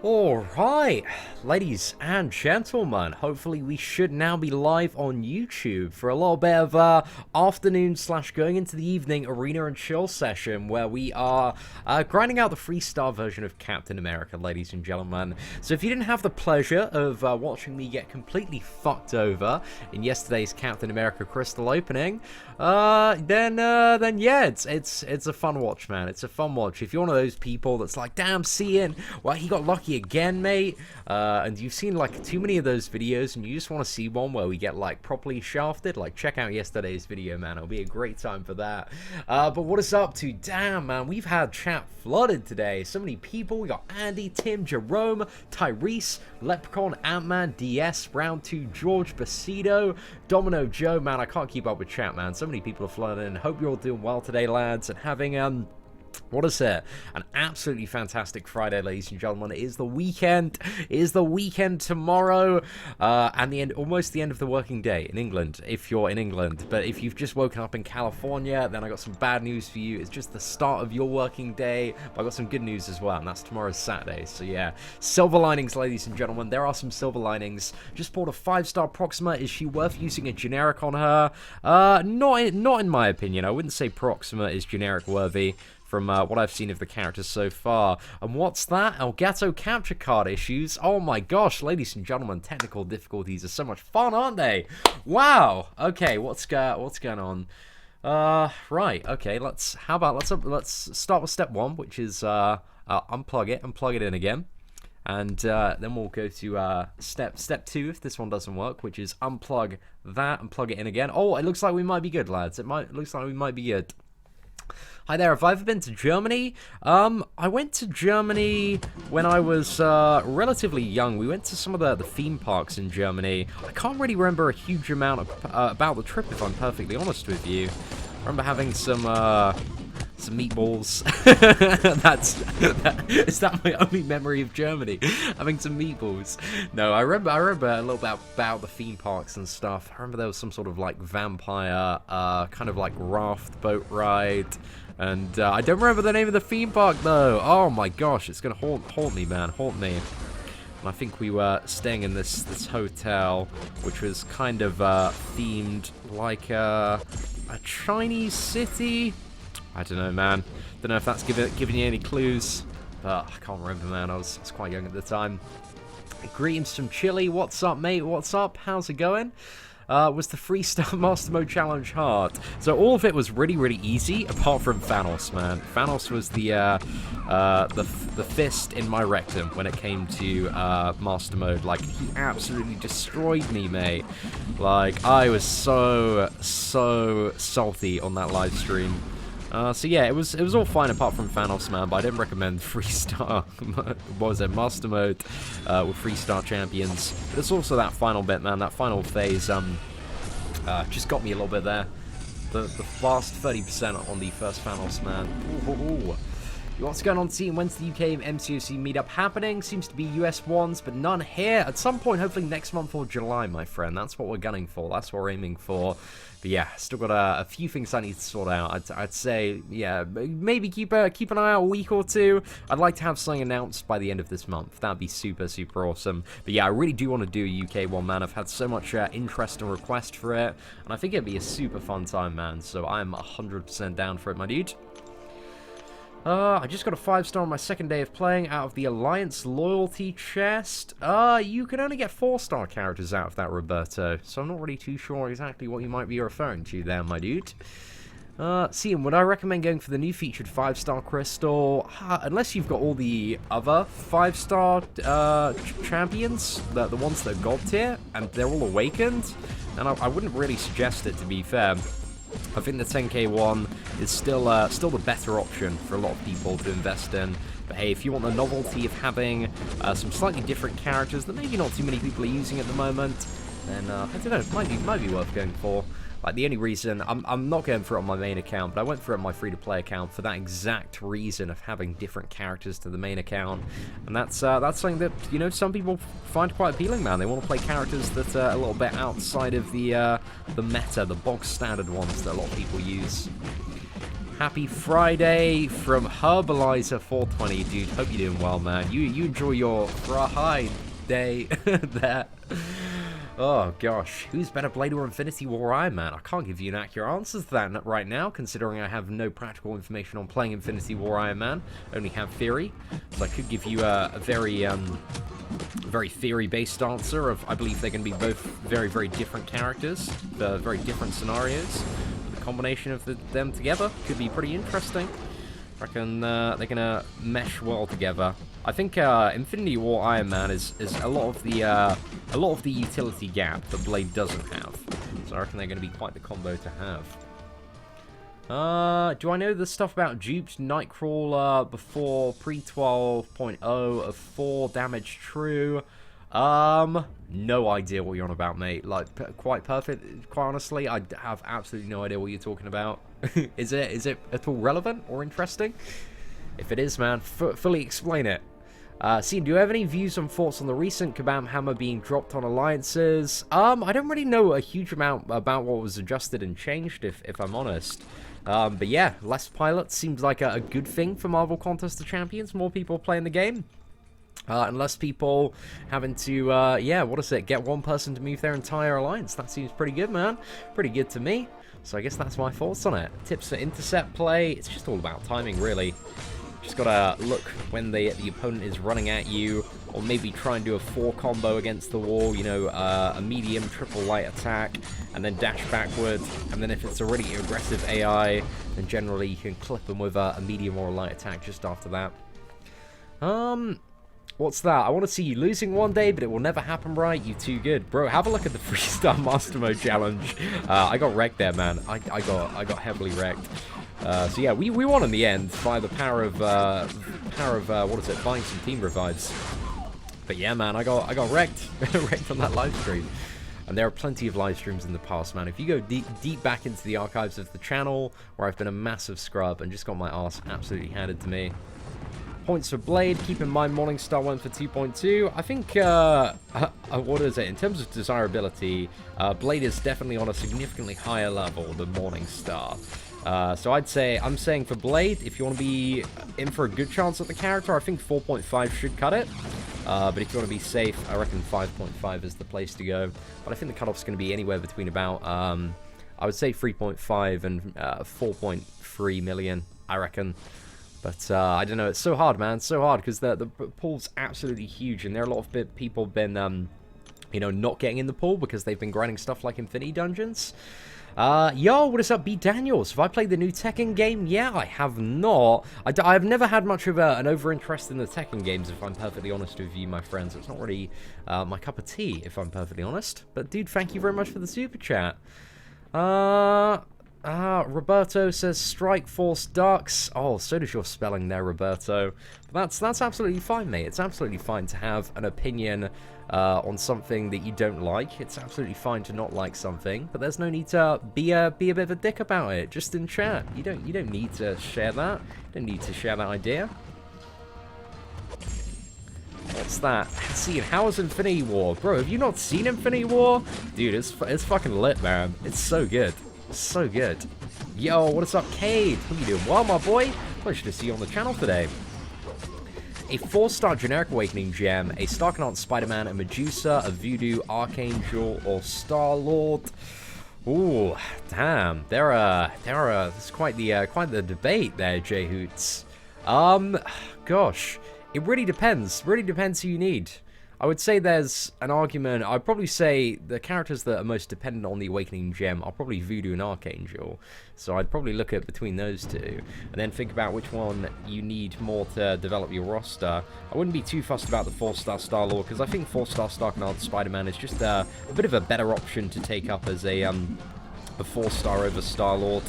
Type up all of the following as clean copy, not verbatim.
Alright, ladies and gentlemen, hopefully we should now be live on YouTube for a little bit of afternoon / going into the evening arena and chill session where we are grinding out the freestyle version of Captain America, ladies and gentlemen. So if you didn't have the pleasure of watching me get completely fucked over in yesterday's Captain America Crystal opening, then yeah, it's a fun watch, man. It's a fun watch. If you're one of those people that's like, damn, Seatin, well, he got lucky again, mate, and you've seen like too many of those videos and you just want to see one where we get like properly shafted, like check out yesterday's video, man. It'll be a great time for that. But what is up to? Damn, man, we've had chat flooded today. So many people. We got Andy, Tim, Jerome, Tyrese, Leprechaun, Ant-Man, DS, Round 2, George, Basido, Domino Joe. Man, I can't keep up with chat, man. So many people are flooding in. Hope you're all doing well today, lads, and having what is it? An absolutely fantastic Friday, ladies and gentlemen. It is the weekend. It is the weekend tomorrow, and almost the end of the working day in England, if you're in England. But if you've just woken up in California, then I got some bad news for you. It's just the start of your working day. But I got some good news as well, and that's tomorrow's Saturday. So yeah, silver linings, ladies and gentlemen. There are some silver linings. Just bought a 5-star Proxima. Is she worth using a generic on her? Not in my opinion. I wouldn't say Proxima is generic worthy from what I've seen of the characters so far. And what's that? Elgato capture card issues. Oh my gosh, ladies and gentlemen, technical difficulties are so much fun, aren't they? Wow. Okay, what's going on? Right. Okay, let's start with step 1, which is unplug it in again. And then we'll go to step 2 if this one doesn't work, which is unplug that and plug it in again. Oh, it looks like we might be good, lads. Looks like we might be good. Hi there, have I ever been to Germany? I went to Germany when I was relatively young. We went to some of the theme parks in Germany. I can't really remember a huge amount about the trip, if I'm perfectly honest with you. I remember having some meatballs. Is that my only memory of Germany? Having some meatballs. No, I remember a little bit about the theme parks and stuff. I remember there was some sort of like vampire, kind of like raft boat ride. And I don't remember the name of the theme park though. Oh my gosh, it's gonna haunt me, man, haunt me. And I think we were staying in this hotel, which was kind of themed like a Chinese city. I don't know, man. Don't know if that's giving you any clues, but I can't remember, man. I was quite young at the time. Greetings from Chile. What's up, mate? What's up? How's it going? Was the Freestyle Master Mode Challenge hard? So all of it was really, really easy, apart from Thanos, man. Thanos was the fist in my rectum when it came to Master Mode. Like, he absolutely destroyed me, mate. Like, I was so salty on that live stream. So yeah, it was all fine apart from Thanos, man, but I didn't recommend Freestar, what was it, Master Mode with Freestar champions. But it's also that final bit, man, that final phase, just got me a little bit there. The last 30% on the first Thanos, man. Ooh. What's going on, team? When's the UK MCOC meetup happening? Seems to be US ones, but none here. At some point, hopefully next month or July, my friend. That's what we're gunning for. That's what we're aiming for. But yeah, still got a few things I need to sort out. I'd say, yeah, maybe keep an eye out a week or two. I'd like to have something announced by the end of this month. That'd be super awesome. But yeah, I really do want to do a UK one, man. I've had so much interest and request for it, and I think it'd be a super fun time, man. So I'm 100% down for it, my dude. I just got a 5-star on my second day of playing out of the Alliance Loyalty chest. You can only get 4-star characters out of that, Roberto, so I'm not really too sure exactly what you might be referring to there, my dude. Seatin, would I recommend going for the new featured 5-star crystal? Unless you've got all the other 5-star champions, the ones that are god tier, and they're all awakened, and I wouldn't really suggest it, to be fair. I think the 10k one is still the better option for a lot of people to invest in. But hey, if you want the novelty of having some slightly different characters that maybe not too many people are using at the moment, then I don't know, it might be worth going for. Like, the only reason, I'm not going for it on my main account, but I went for it on my free-to-play account for that exact reason of having different characters to the main account. And that's something that, you know, some people find quite appealing, man. They want to play characters that are a little bit outside of the meta, the bog standard ones that a lot of people use. Happy Friday from Herbalizer420, dude. Hope you're doing well, man. You enjoy your Friday there. Oh, gosh. Who's better, Blade or Infinity War Iron Man? I can't give you an accurate answer to that right now, considering I have no practical information on playing Infinity War Iron Man. I only have theory. So I could give you a very theory-based answer of, I believe they're going to be both very, very different characters, very different scenarios. The combination of them together could be pretty interesting. I reckon they're going to mesh well together. I think Infinity War Iron Man is a lot of the utility gap that Blade doesn't have. So I reckon they're going to be quite the combo to have. Do I know the stuff about duped Nightcrawler before pre-12.0 of 4 damage true? No idea what you're on about, mate. Like, quite perfect. Quite honestly, I have absolutely no idea what you're talking about. Is it at all relevant or interesting? If it is, man, fully explain it. Seatin, do you have any views and thoughts on the recent Kabam Hammer being dropped on alliances? I don't really know a huge amount about what was adjusted and changed, if I'm honest. But yeah, less pilots seems like a good thing for Marvel Contest of Champions. More people playing the game. And less people having to, yeah, what is it? Get one person to move their entire alliance. That seems pretty good, man. Pretty good to me. So I guess that's my thoughts on it. Tips for intercept play. It's just all about timing, really. Just gotta look when the opponent is running at you, or maybe try and do a 4 combo against the wall, you know, a medium triple light attack, and then dash backward. And then if it's a really aggressive AI, then generally you can clip them with a medium or a light attack just after that. What's that? I want to see you losing one day, but it will never happen, right? You too good. Bro, have a look at the Freestyle Master Mode challenge. I got wrecked there, man. I got heavily wrecked. So yeah, we won in the end by the power of what is it? Buying some team revives. But yeah, man, I got wrecked, wrecked on that live stream. And there are plenty of live streams in the past, man. If you go deep back into the archives of the channel, where I've been a massive scrub and just got my ass absolutely handed to me. Points for Blade. Keep in mind Morningstar went for 2.2. I think, what is it? In terms of desirability, Blade is definitely on a significantly higher level than Morningstar. So I'd say, I'm saying for Blade, if you want to be in for a good chance at the character, I think 4.5 should cut it. But if you want to be safe, I reckon 5.5 is the place to go. But I think the cutoff's going to be anywhere between about, I would say 3.5 and 4.3 million, I reckon. But I don't know, it's so hard, man, so hard, because the pool's absolutely huge, and there are a lot of people been, you know, not getting in the pool because they've been grinding stuff like Infinity Dungeons. Yo, what is up, B. Daniels? Have I played the new Tekken game? Yeah, I have not. I've never had much of an over-interest in the Tekken games, if I'm perfectly honest with you, my friends. It's not really my cup of tea, if I'm perfectly honest. But, dude, thank you very much for the super chat. Roberto says Strike Force Ducks. Oh, so does your spelling there, Roberto. But that's absolutely fine, mate. It's absolutely fine to have an opinion on something that you don't like. It's absolutely fine to not like something, but there's no need to be a bit of a dick about it. Just in chat. You don't need to share that. You don't need to share that idea. What's that? Seeing how is Infinity War, bro? Have you not seen Infinity War, dude? It's fucking lit, man. It's so good. So good. Yo, what is up, Cade? How you doing? Well, my boy. Pleasure to see you on the channel today. A 4-star generic Awakening gem, a Starknaut Spider-Man, a Medusa, a Voodoo, Archangel, or Star-Lord. Ooh, damn. There's quite the debate there, J Hoots. Gosh, it really depends. Really depends who you need. I would say there's an argument. I'd probably say the characters that are most dependent on the Awakening Gem are probably Voodoo and Archangel. So I'd probably look at between those two, and then think about which one you need more to develop your roster. I wouldn't be too fussed about the 4-star Star-Lord, because I think 4-star Starknaut Spider-Man is just a bit of a better option to take up as a 4-star over Star-Lord.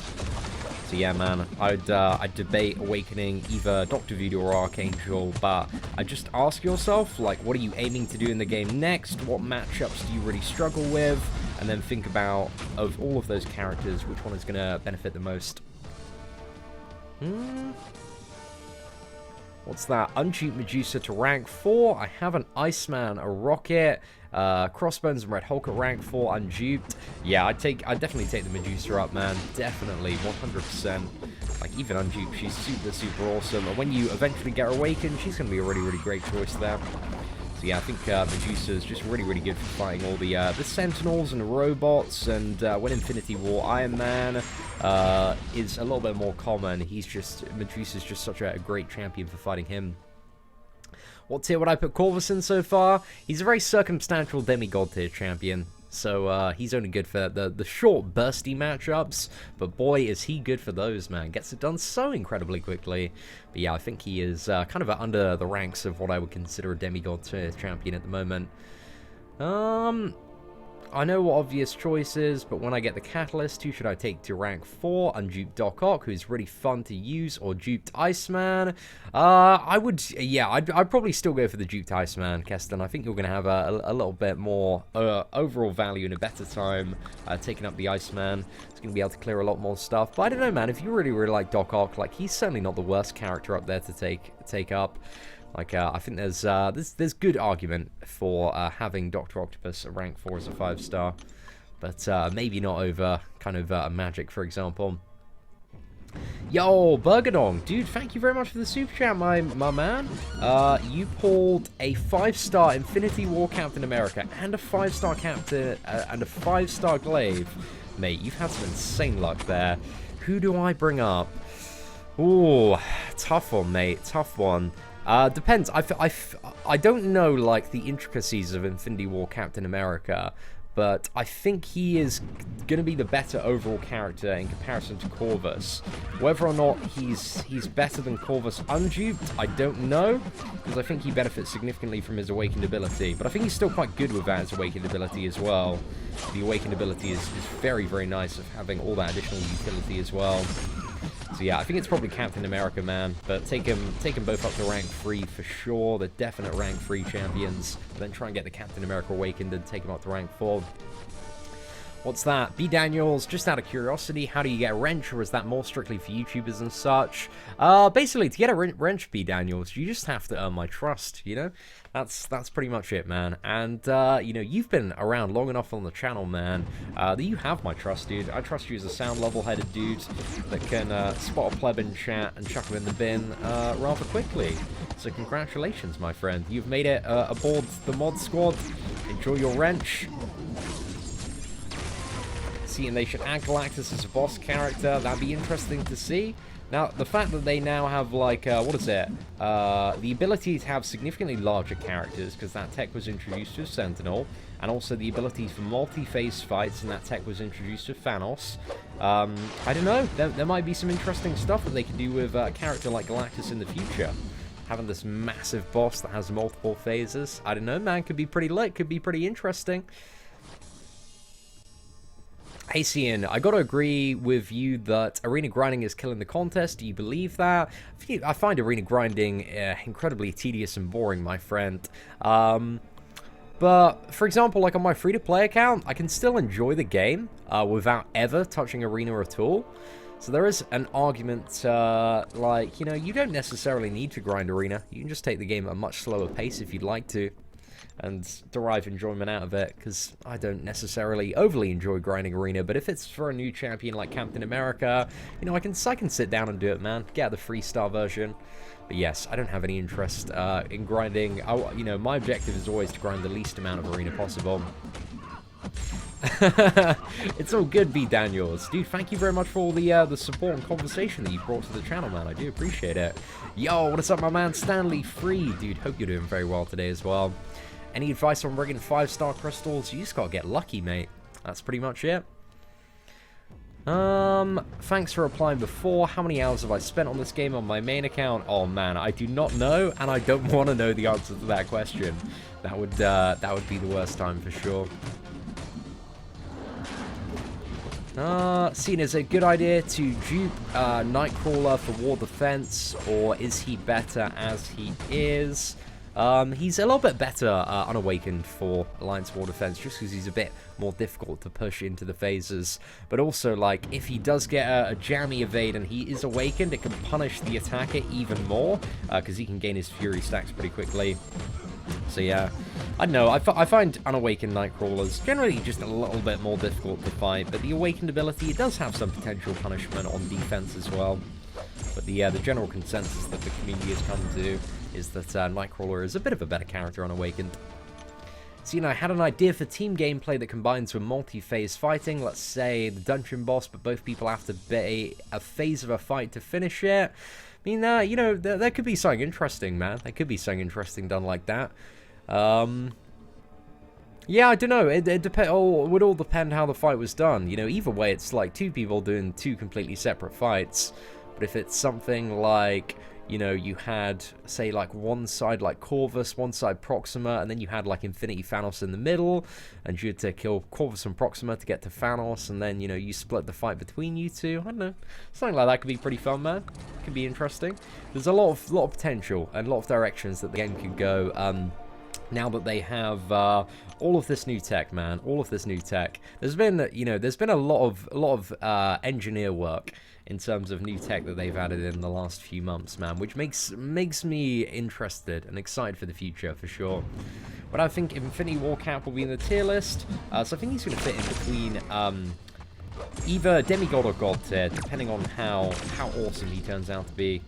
So yeah, man, I'd debate Awakening either Dr. Voodoo or Archangel, but I just ask yourself, like, what are you aiming to do in the game next? What matchups do you really struggle with? And then think about, of all of those characters, which one is going to benefit the most. What's that? Uncheat Medusa to rank 4. I have an Iceman, a Rocket, Crossbones and Red Hulk at rank 4, unduped. Yeah, I'd definitely take the Medusa up, man. Definitely, 100%. Like, even unduped, she's super awesome. And when you eventually get her awakened, she's going to be a really great choice there. So yeah, I think Medusa is just really good for fighting all the Sentinels and the robots, and when Infinity War Iron Man is a little bit more common, Medusa's just such a great champion for fighting him. What tier would I put Corvus in so far? He's a very circumstantial demigod tier champion. So he's only good for the short, bursty matchups, but boy, is he good for those, man. Gets it done so incredibly quickly. But yeah, I think he is kind of under the ranks of what I would consider a demigod tier champion at the moment. I know what obvious choices, but when I get the Catalyst, who should I take to rank 4? Unduped Doc Ock, who's really fun to use, or duped Iceman? I'd probably still go for the duped Iceman, Keston. I think you're going to have a little bit more overall value and a better time taking up the Iceman. It's going to be able to clear a lot more stuff. But I don't know, man, if you really like Doc Ock, like, he's certainly not the worst character up there to take up. Like, I think there's good argument for having Dr. Octopus at rank 4 as a 5-star, but maybe not over kind of Magic, for example. Yo, Burgadong, dude, thank you very much for the super chat, my man. You pulled a 5-star Infinity War Captain America and a 5-star Captain and a 5-star Glaive. Mate, you've had some insane luck there. Who do I bring up? Ooh, tough one, mate, tough one. Depends. I don't know, like, the intricacies of Infinity War Captain America, but I think he is going to be the better overall character in comparison to Corvus. Whether or not he's better than Corvus unduped, I don't know, because I think he benefits significantly from his awakened ability, but I think he's still quite good without his awakened ability as well. The awakened ability is very nice of having all that additional utility as well. So yeah, I think it's probably Captain America, man. But take them both up to rank 3 for sure. They're definite rank 3 champions. Then try and get the Captain America awakened and take them up to rank 4. What's that? B. Daniels, just out of curiosity, how do you get a wrench, or is that more strictly for YouTubers and such? Basically, to get a wrench, B. Daniels, you just have to earn my trust, you know? That's pretty much it, man. And, you know, you've been around long enough on the channel, man, that you have my trust, dude. I trust you as a sound, level-headed dude that can spot a pleb in chat and chuck him in the bin rather quickly. So congratulations, my friend. You've made it aboard the mod squad. Enjoy your wrench. Seatin, they should add Galactus as a boss character. That'd be interesting to see. Now, the fact that they now have, like, what is it? The ability to have significantly larger characters, because that tech was introduced to Sentinel, and also the ability for multi-phase fights, and that tech was introduced to Thanos. I don't know. There might be some interesting stuff that they could do with a character like Galactus in the future. Having this massive boss that has multiple phases. I don't know, man. Could be pretty lit. Could be pretty interesting. Hey Cian, I gotta agree with you that arena grinding is killing the contest. Do you believe that? I find arena grinding incredibly tedious and boring, my friend. But, for example, like on my free-to-play account, I can still enjoy the game without ever touching arena at all. So there is an argument, like, you know, you don't necessarily need to grind arena. You can just take the game at a much slower pace if you'd like to, and derive enjoyment out of it, because I don't necessarily overly enjoy grinding arena, but if it's for a new champion like Captain America, you know, I can sit down and do it, man. Get the 3-star version. But yes, I don't have any interest in grinding. You know, my objective is always to grind the least amount of arena possible. It's all good, B. Daniels. Dude, thank you very much for all the support and conversation that you brought to the channel, man. I do appreciate it. Yo, what is up, my man? Stanley Free. Dude, hope you're doing very well today as well. Any advice on rigging 5-star crystals? You just gotta get lucky, mate. That's pretty much it. Thanks for replying before. How many hours have I spent on this game on my main account? Oh man, I do not know, and I don't want to know the answer to that question. That would be the worst time for sure. Seeing is a good idea to dupe Nightcrawler for war defense, or is he better as he is? He's a little bit better unawakened for Alliance War Defense, just because he's a bit more difficult to push into the phases. But also, like, if he does get a jammy evade and he is awakened, it can punish the attacker even more, because he can gain his Fury stacks pretty quickly. So yeah, I don't know, I find unawakened Nightcrawlers generally just a little bit more difficult to fight, but the awakened ability, it does have some potential punishment on defense as well. But the general consensus that the community has come to is that Nightcrawler is a bit of a better character unawakened. So, I had an idea for team gameplay that combines with multi-phase fighting. Let's say the dungeon boss, but both people have to beat a phase of a fight to finish it. I mean, there could be something interesting, man. There could be something interesting done like that. Yeah, I don't know. It would all depend how the fight was done. Either way, it's like two people doing two completely separate fights. But if it's something like, you had, say, like one side like Corvus, one side Proxima, and then you had like Infinity Thanos in the middle, and you had to kill Corvus and Proxima to get to Thanos, and then, you split the fight between you two. I don't know. Something like that could be pretty fun, man. Could be interesting. There's a lot of potential and a lot of directions that the game could go, now that they have all of this new tech, man. All of this new tech. There's been a lot of engineer work in terms of new tech that they've added in the last few months, man, which makes me interested and excited for the future, for sure. But I think Infinity War Cap will be in the tier list, so I think he's going to fit in between either Demigod or God tier, depending on how awesome he turns out to be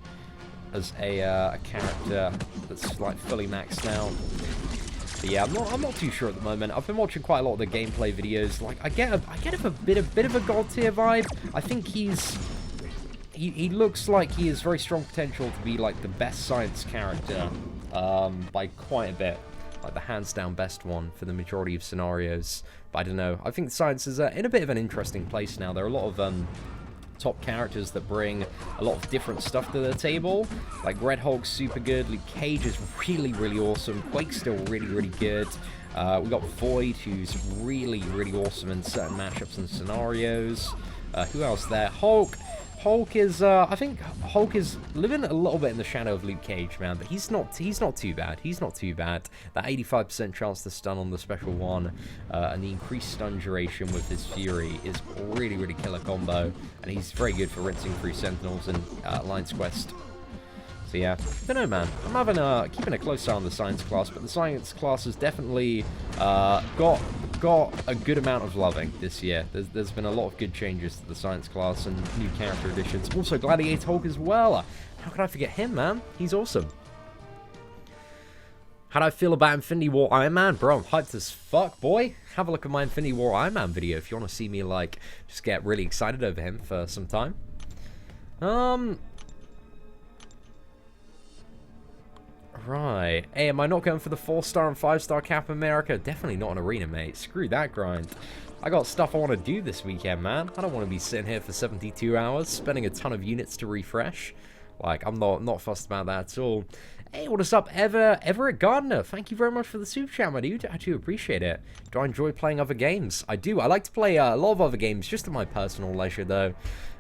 as a character that's like fully maxed out. But yeah, I'm not too sure at the moment. I've been watching quite a lot of the gameplay videos. Like I get a bit of a God tier vibe. I think he looks like he has very strong potential to be like the best science character by quite a bit, like the hands down best one for the majority of scenarios. But I don't know. I think science is in a bit of an interesting place now. There are a lot of top characters that bring a lot of different stuff to the table. Like Red Hulk's super good, Luke Cage is really, really awesome, Quake's still really, really good. We got Void, who's really, really awesome in certain matchups and scenarios. Who else there? Hulk is, I think Hulk is living a little bit in the shadow of Luke Cage, man, but he's not too bad. He's not too bad. That 85% chance to stun on the special one, and the increased stun duration with his Fury is really, really killer combo, and he's very good for rinsing through Sentinels and Alliance Quest. So yeah, don't know, man. I'm having keeping a close eye on the science class, but the science class has definitely got a good amount of loving this year. There's been a lot of good changes to the science class and new character additions. Also, Gladiator Hulk as well. How could I forget him, man? He's awesome. How do I feel about Infinity War Iron Man? Bro, I'm hyped as fuck, boy. Have a look at my Infinity War Iron Man video if you want to see me, like, just get really excited over him for some time. Right. Hey, am I not going for the 4-star and 5-star Cap America? Definitely not an arena, mate. Screw that grind. I got stuff I want to do this weekend, man. I don't want to be sitting here for 72 hours, spending a ton of units to refresh. Like, I'm not fussed about that at all. Hey, what is up, Everett Gardner? Thank you very much for the super chat, my dude. I do appreciate it. Do I enjoy playing other games? I do. I like to play a lot of other games, just at my personal leisure, though.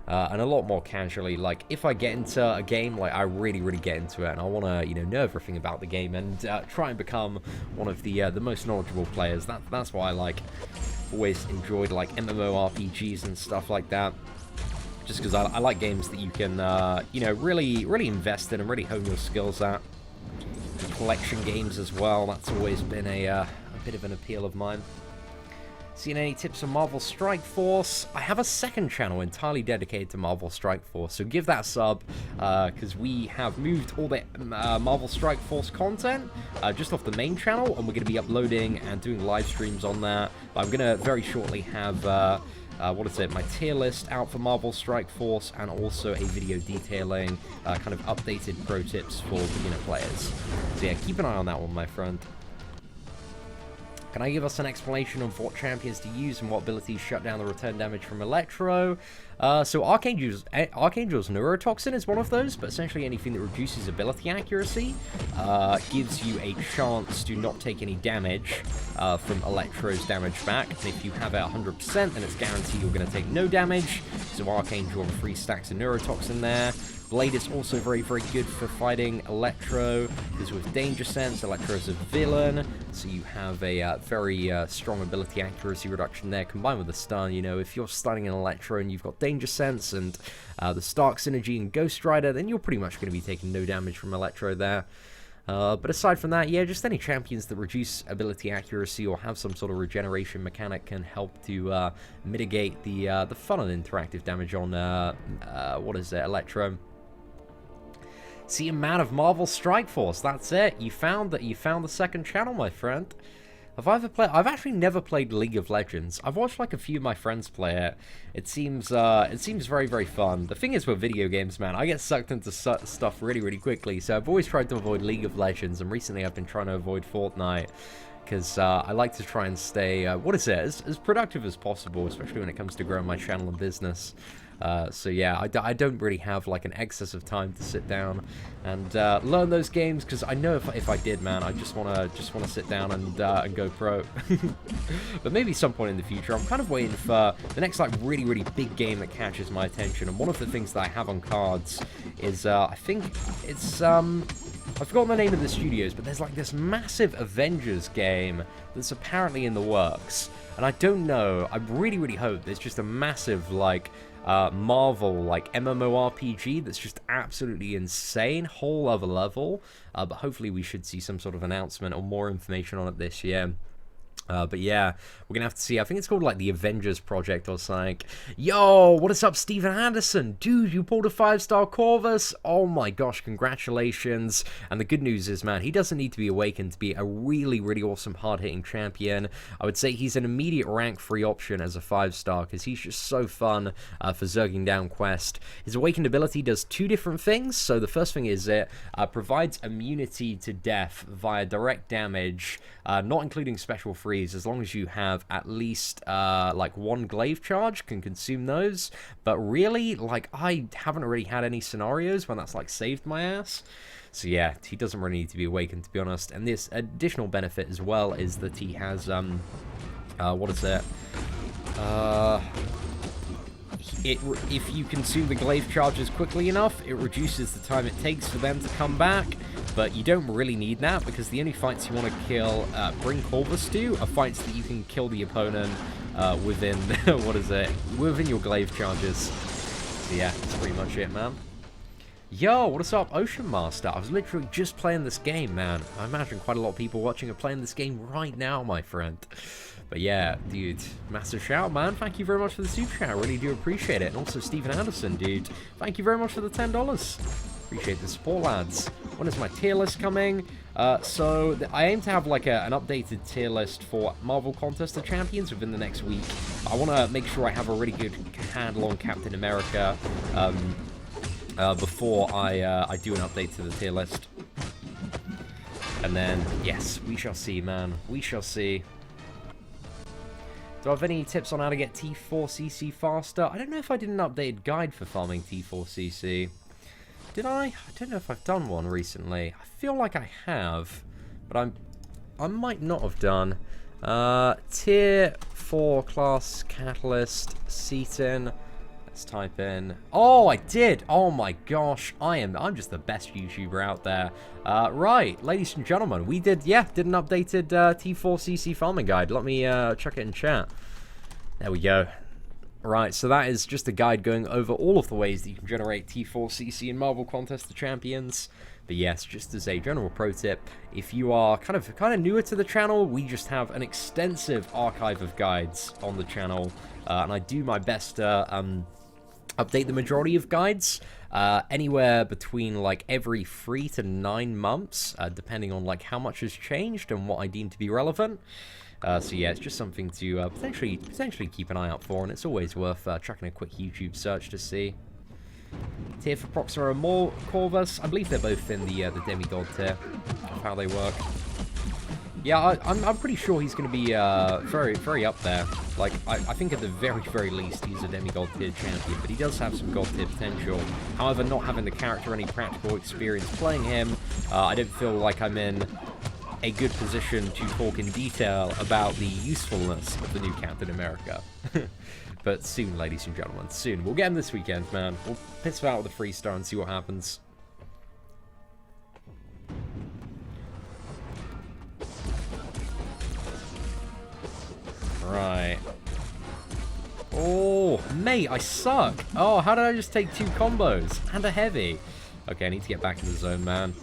And a lot more casually. Like, if I get into a game, like, I really, really get into it, and I want to, know everything about the game, and try and become one of the most knowledgeable players. That's why I, like, always enjoyed, like, MMORPGs and stuff like that. Just because I like games that you can, really, really invest in and really hone your skills at. Collection games as well, that's always been a bit of an appeal of mine. Seen any tips on Marvel Strike Force? I have a second channel entirely dedicated to Marvel Strike Force, so give that a sub, because we have moved all the Marvel Strike Force content just off the main channel, and we're going to be uploading and doing live streams on that. But I'm going to very shortly have, my tier list out for Marvel Strike Force, and also a video detailing kind of updated pro tips for beginner players. So yeah, keep an eye on that one, my friend. Can I give us an explanation of what champions to use and what abilities shut down the return damage from Electro? So Archangel's Neurotoxin is one of those, but essentially anything that reduces ability accuracy gives you a chance to not take any damage from Electro's damage back. And if you have it 100%, then it's guaranteed you're going to take no damage. So Archangel and 3 stacks of Neurotoxin there. Blade is also very, very good for fighting Electro, because with Danger Sense, Electro is a villain, so you have a very strong ability accuracy reduction there, combined with the stun. If you're stunning an Electro and you've got Danger Sense and the Stark Synergy and Ghost Rider, then you're pretty much going to be taking no damage from Electro there. But aside from that, yeah, just any champions that reduce ability accuracy or have some sort of regeneration mechanic can help to mitigate the fun and interactive damage on, what is it, Electro. See, a man of Marvel Strike Force, that's it. You found the second channel, my friend. I've actually never played League of Legends. I've watched like a few of my friends play it. It seems very, very fun. The thing is with video games, man, I get sucked into stuff really, really quickly. So I've always tried to avoid League of Legends, and recently I've been trying to avoid Fortnite. Because I like to try and stay, as productive as possible, especially when it comes to growing my channel and business. So yeah, I don't really have like an excess of time to sit down and learn those games, because I know if I did, man, I just wanna sit down and go pro. But maybe some point in the future. I'm kind of waiting for the next like really, really big game that catches my attention. And one of the things that I have on cards is I think it's I've forgotten the name of the studios, but there's like this massive Avengers game that's apparently in the works. And I don't know, I really, really hope there's just a massive, like, Marvel, like, MMORPG that's just absolutely insane, whole other level. But hopefully we should see some sort of announcement or more information on it this year. But yeah, we're gonna have to see. I think it's called like the Avengers Project or something. Yo, what is up, Steven Anderson? Dude, you pulled a 5-star Corvus. Oh my gosh, congratulations. And the good news is, man, he doesn't need to be awakened to be a really, really awesome hard-hitting champion. I would say he's an immediate rank 3 option as a 5-star because he's just so fun for zerging down quest. His awakened ability does 2 different things. So the first thing is it provides immunity to death via direct damage, not including special freeze, as long as you have at least like 1 glaive charge, can consume those. But really, like, I haven't really had any scenarios when that's like saved my ass. So yeah, he doesn't really need to be awakened, to be honest. And this additional benefit as well is that he has what is it? If you consume the glaive charges quickly enough, it reduces the time it takes for them to come back. But you don't really need that, because the only fights you want to kill, bring Corvus to, are fights that you can kill the opponent within, what is it, within your glaive charges. So yeah, that's pretty much it, man. Yo, what is up, Ocean Master? I was literally just playing this game, man. I imagine quite a lot of people watching are playing this game right now, my friend. But yeah, dude, massive shout, man. Thank you very much for the super chat. I really do appreciate it. And also, Steven Anderson, dude, thank you very much for the $10. Appreciate the support, lads. When is my tier list coming? So I aim to have like an updated tier list for Marvel Contest of Champions within the next week. I want to make sure I have a really good handle on Captain America before I do an update to the tier list. And then, yes, we shall see, man. We shall see. Do I have any tips on how to get T4CC faster? I don't know if I did an updated guide for farming T4CC. Did I? I don't know if I've done one recently. I feel like I have, but I might not have done. Tier 4 class Catalyst Seatin. Let's type in. Oh, I did. Oh my gosh, I'm just the best YouTuber out there. Right, ladies and gentlemen, we did an updated T4CC farming guide. Let me chuck it in chat. There we go. Right, so that is just a guide going over all of the ways that you can generate T4CC in Marvel Contest of Champions. But yes, just as a general pro tip, if you are kind of newer to the channel, we just have an extensive archive of guides on the channel, and I do my best to update the majority of guides anywhere between like every 3 to 9 months, depending on like how much has changed and what I deem to be relevant. So yeah, it's just something to potentially keep an eye out for, and it's always worth chucking a quick YouTube search to see. Tier for Proxima and more Corvus. I believe they're both in the demigod tier of how they work. Yeah, I'm pretty sure he's going to be very, very up there. Like, I think at the very, very least he's a demigod tier champion, but he does have some god tier potential. However, not having the character or any practical experience playing him, I don't feel like I'm in a good position to talk in detail about the usefulness of the new Captain America. But soon, ladies and gentlemen, soon. We'll get him this weekend, man. We'll piss him out with a 3-star and see what happens. Right. Oh, mate, I suck. Oh, how did I just take 2 combos? And a heavy. Okay, I need to get back in the zone, man.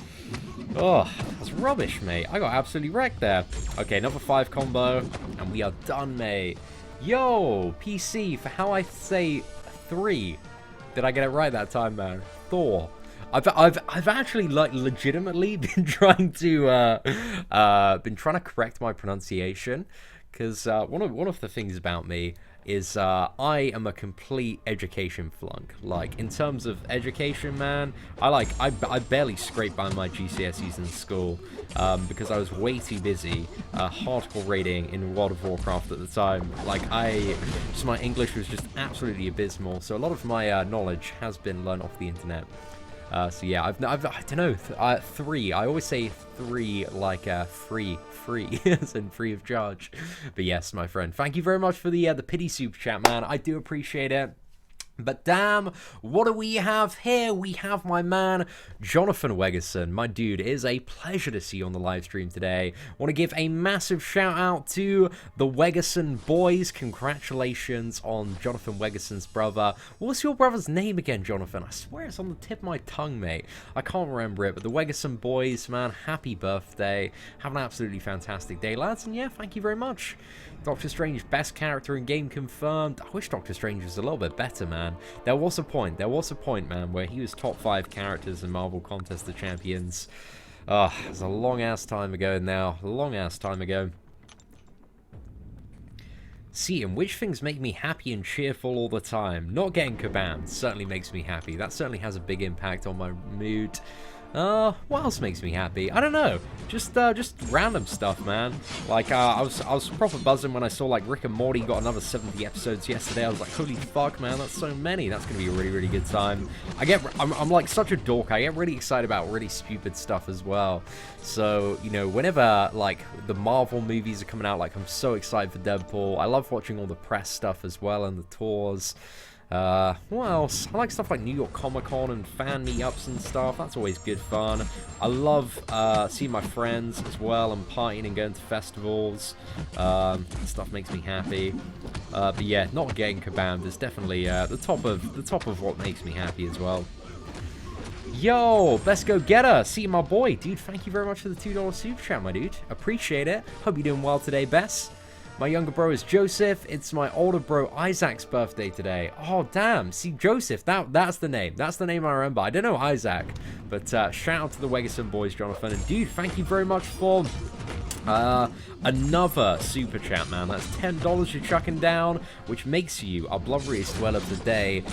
Oh, That's rubbish, mate. I got absolutely wrecked there. Okay, another 5 combo, and we are done, mate. Yo, PC, for how I say 3. Did I get it right that time, man? Thor. I've actually, like, legitimately been trying to correct my pronunciation, because one of the things about me is I am a complete education flunk. Like, in terms of education, man, I barely scraped by my GCSEs in school because I was way too busy hardcore raiding in World of Warcraft at the time. Like, my English was just absolutely abysmal, so a lot of my knowledge has been learned off the internet. So yeah, I don't know, 3. I always say 3 like free, as in free of charge. But yes, my friend, thank you very much for the pity super chat, man. I do appreciate it. But damn, what do we have here? We have my man, Jonathan Wegerson. My dude, it is a pleasure to see you on the live stream today. Want to give a massive shout out to the Wegerson boys. Congratulations on Jonathan Wegerson's brother. What's your brother's name again, Jonathan? I swear it's on the tip of my tongue, mate. I can't remember it, but the Wegerson boys, man, happy birthday. Have an absolutely fantastic day, lads. And yeah, thank you very much. Doctor Strange, best character in game confirmed. I wish Doctor Strange was a little bit better, man. There was a point, man, where he was top 5 characters in Marvel Contest of Champions. Oh, it was a long-ass time ago now. A long-ass time ago. Seatin, which things make me happy and cheerful all the time? Not getting kabammed certainly makes me happy. That certainly has a big impact on my mood. What else makes me happy? I don't know. Just random stuff, man. Like, I was proper buzzing when I saw, like, Rick and Morty got another 70 episodes yesterday. I was like, holy fuck, man, that's so many. That's gonna be a really, really good time. I'm like such a dork. I get really excited about really stupid stuff as well. So, you know, whenever, like, the Marvel movies are coming out, like, I'm so excited for Deadpool. I love watching all the press stuff as well and the tours. What else? I like stuff like New York Comic Con and fan meetups and stuff. That's always good fun. I love seeing my friends as well and partying and going to festivals. Stuff makes me happy. But yeah, not getting kabammed is definitely the top of what makes me happy as well. Yo, best go getter. See my boy, dude. Thank you very much for the $2 super chat, my dude. Appreciate it. Hope you're doing well today, Bess. My younger bro is Joseph. It's my older bro Isaac's birthday today. Oh, damn. See, Joseph, that's the name. That's the name I remember. I don't know Isaac. But shout out to the Wegerson boys, Jonathan. And dude, thank you very much for another super chat, man. That's $10 you're chucking down, which makes you our blubberiest dweller of the day.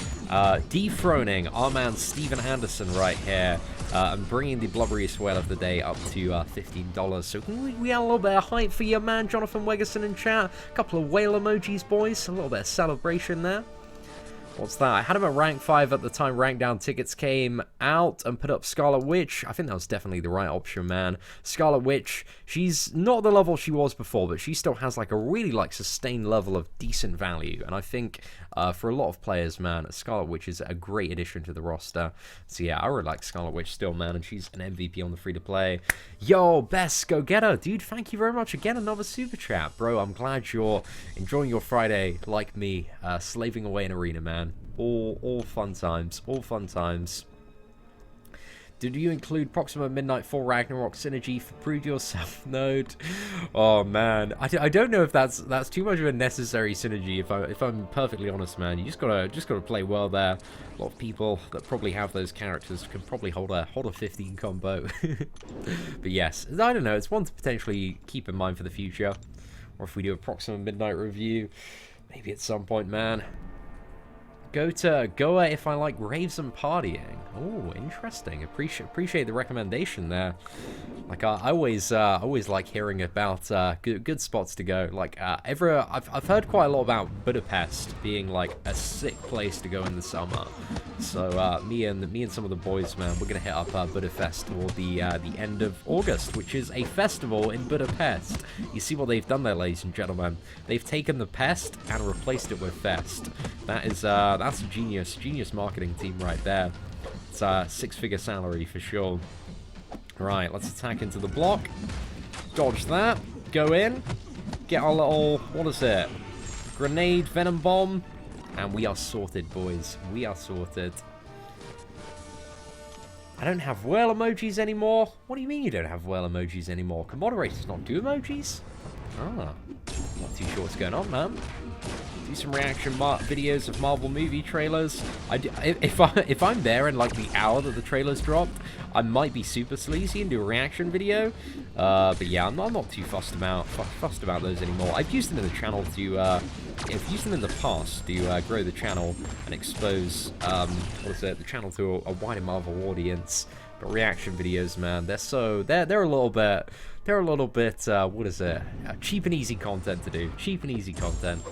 Dethroning our man Steven Anderson right here. And bringing the blubberiest whale of the day up to $15. So we had a little bit of hype for your man Jonathan Wegerson in chat. A couple of whale emojis, boys. A little bit of celebration there. What's that? I had him at rank 5 at the time rank down tickets came out and put up Scarlet Witch. I think that was definitely the right option, man. Scarlet Witch, she's not the level she was before, but she still has like a really like sustained level of decent value. And I think for a lot of players, man, Scarlet Witch is a great addition to the roster. So yeah, I really like Scarlet Witch still, man, and she's an MVP on the free-to-play. Yo, Best, go get her. Dude, thank you very much. Again, another super chat. Bro, I'm glad you're enjoying your Friday like me, slaving away in Arena, man. All fun times. All fun times. Did you include Proxima Midnight 4 Ragnarok synergy for Prove Yourself node? Oh man, I don't know if that's too much of a necessary synergy. If I'm perfectly honest, man, you just gotta play well there. A lot of people that probably have those characters can probably hold a 15 combo. But yes, I don't know. It's one to potentially keep in mind for the future, or if we do a Proxima Midnight review, maybe at some point, man. Go to Goa if I like raves and partying. Oh, interesting. Appreciate the recommendation there. Like I always like hearing about good spots to go. Like I've heard quite a lot about Budapest being like a sick place to go in the summer. So me and some of the boys, man, we're gonna hit up Budapest toward the end of August, which is a festival in Budapest. You see what they've done there, ladies and gentlemen? They've taken the pest and replaced it with fest. That's a genius marketing team right there. It's a 6-figure salary for sure. Right, let's attack into the block. Dodge that. Go in. Get our little, what is it? Grenade, venom bomb. And we are sorted, boys. We are sorted. I don't have whale emojis anymore. What do you mean you don't have whale emojis anymore? Can moderators not do emojis? Ah, not too sure what's going on, man. Do some reaction videos of Marvel movie trailers. If I'm there in like the hour that the trailers dropped, I might be super sleazy and do a reaction video. But yeah, I'm not too fussed about those anymore. I've used them in the channel to I've used them in the past to grow the channel and expose the channel to a wider Marvel audience. But reaction videos, man, they're a little bit what is it? Cheap and easy content to do. Cheap and easy content.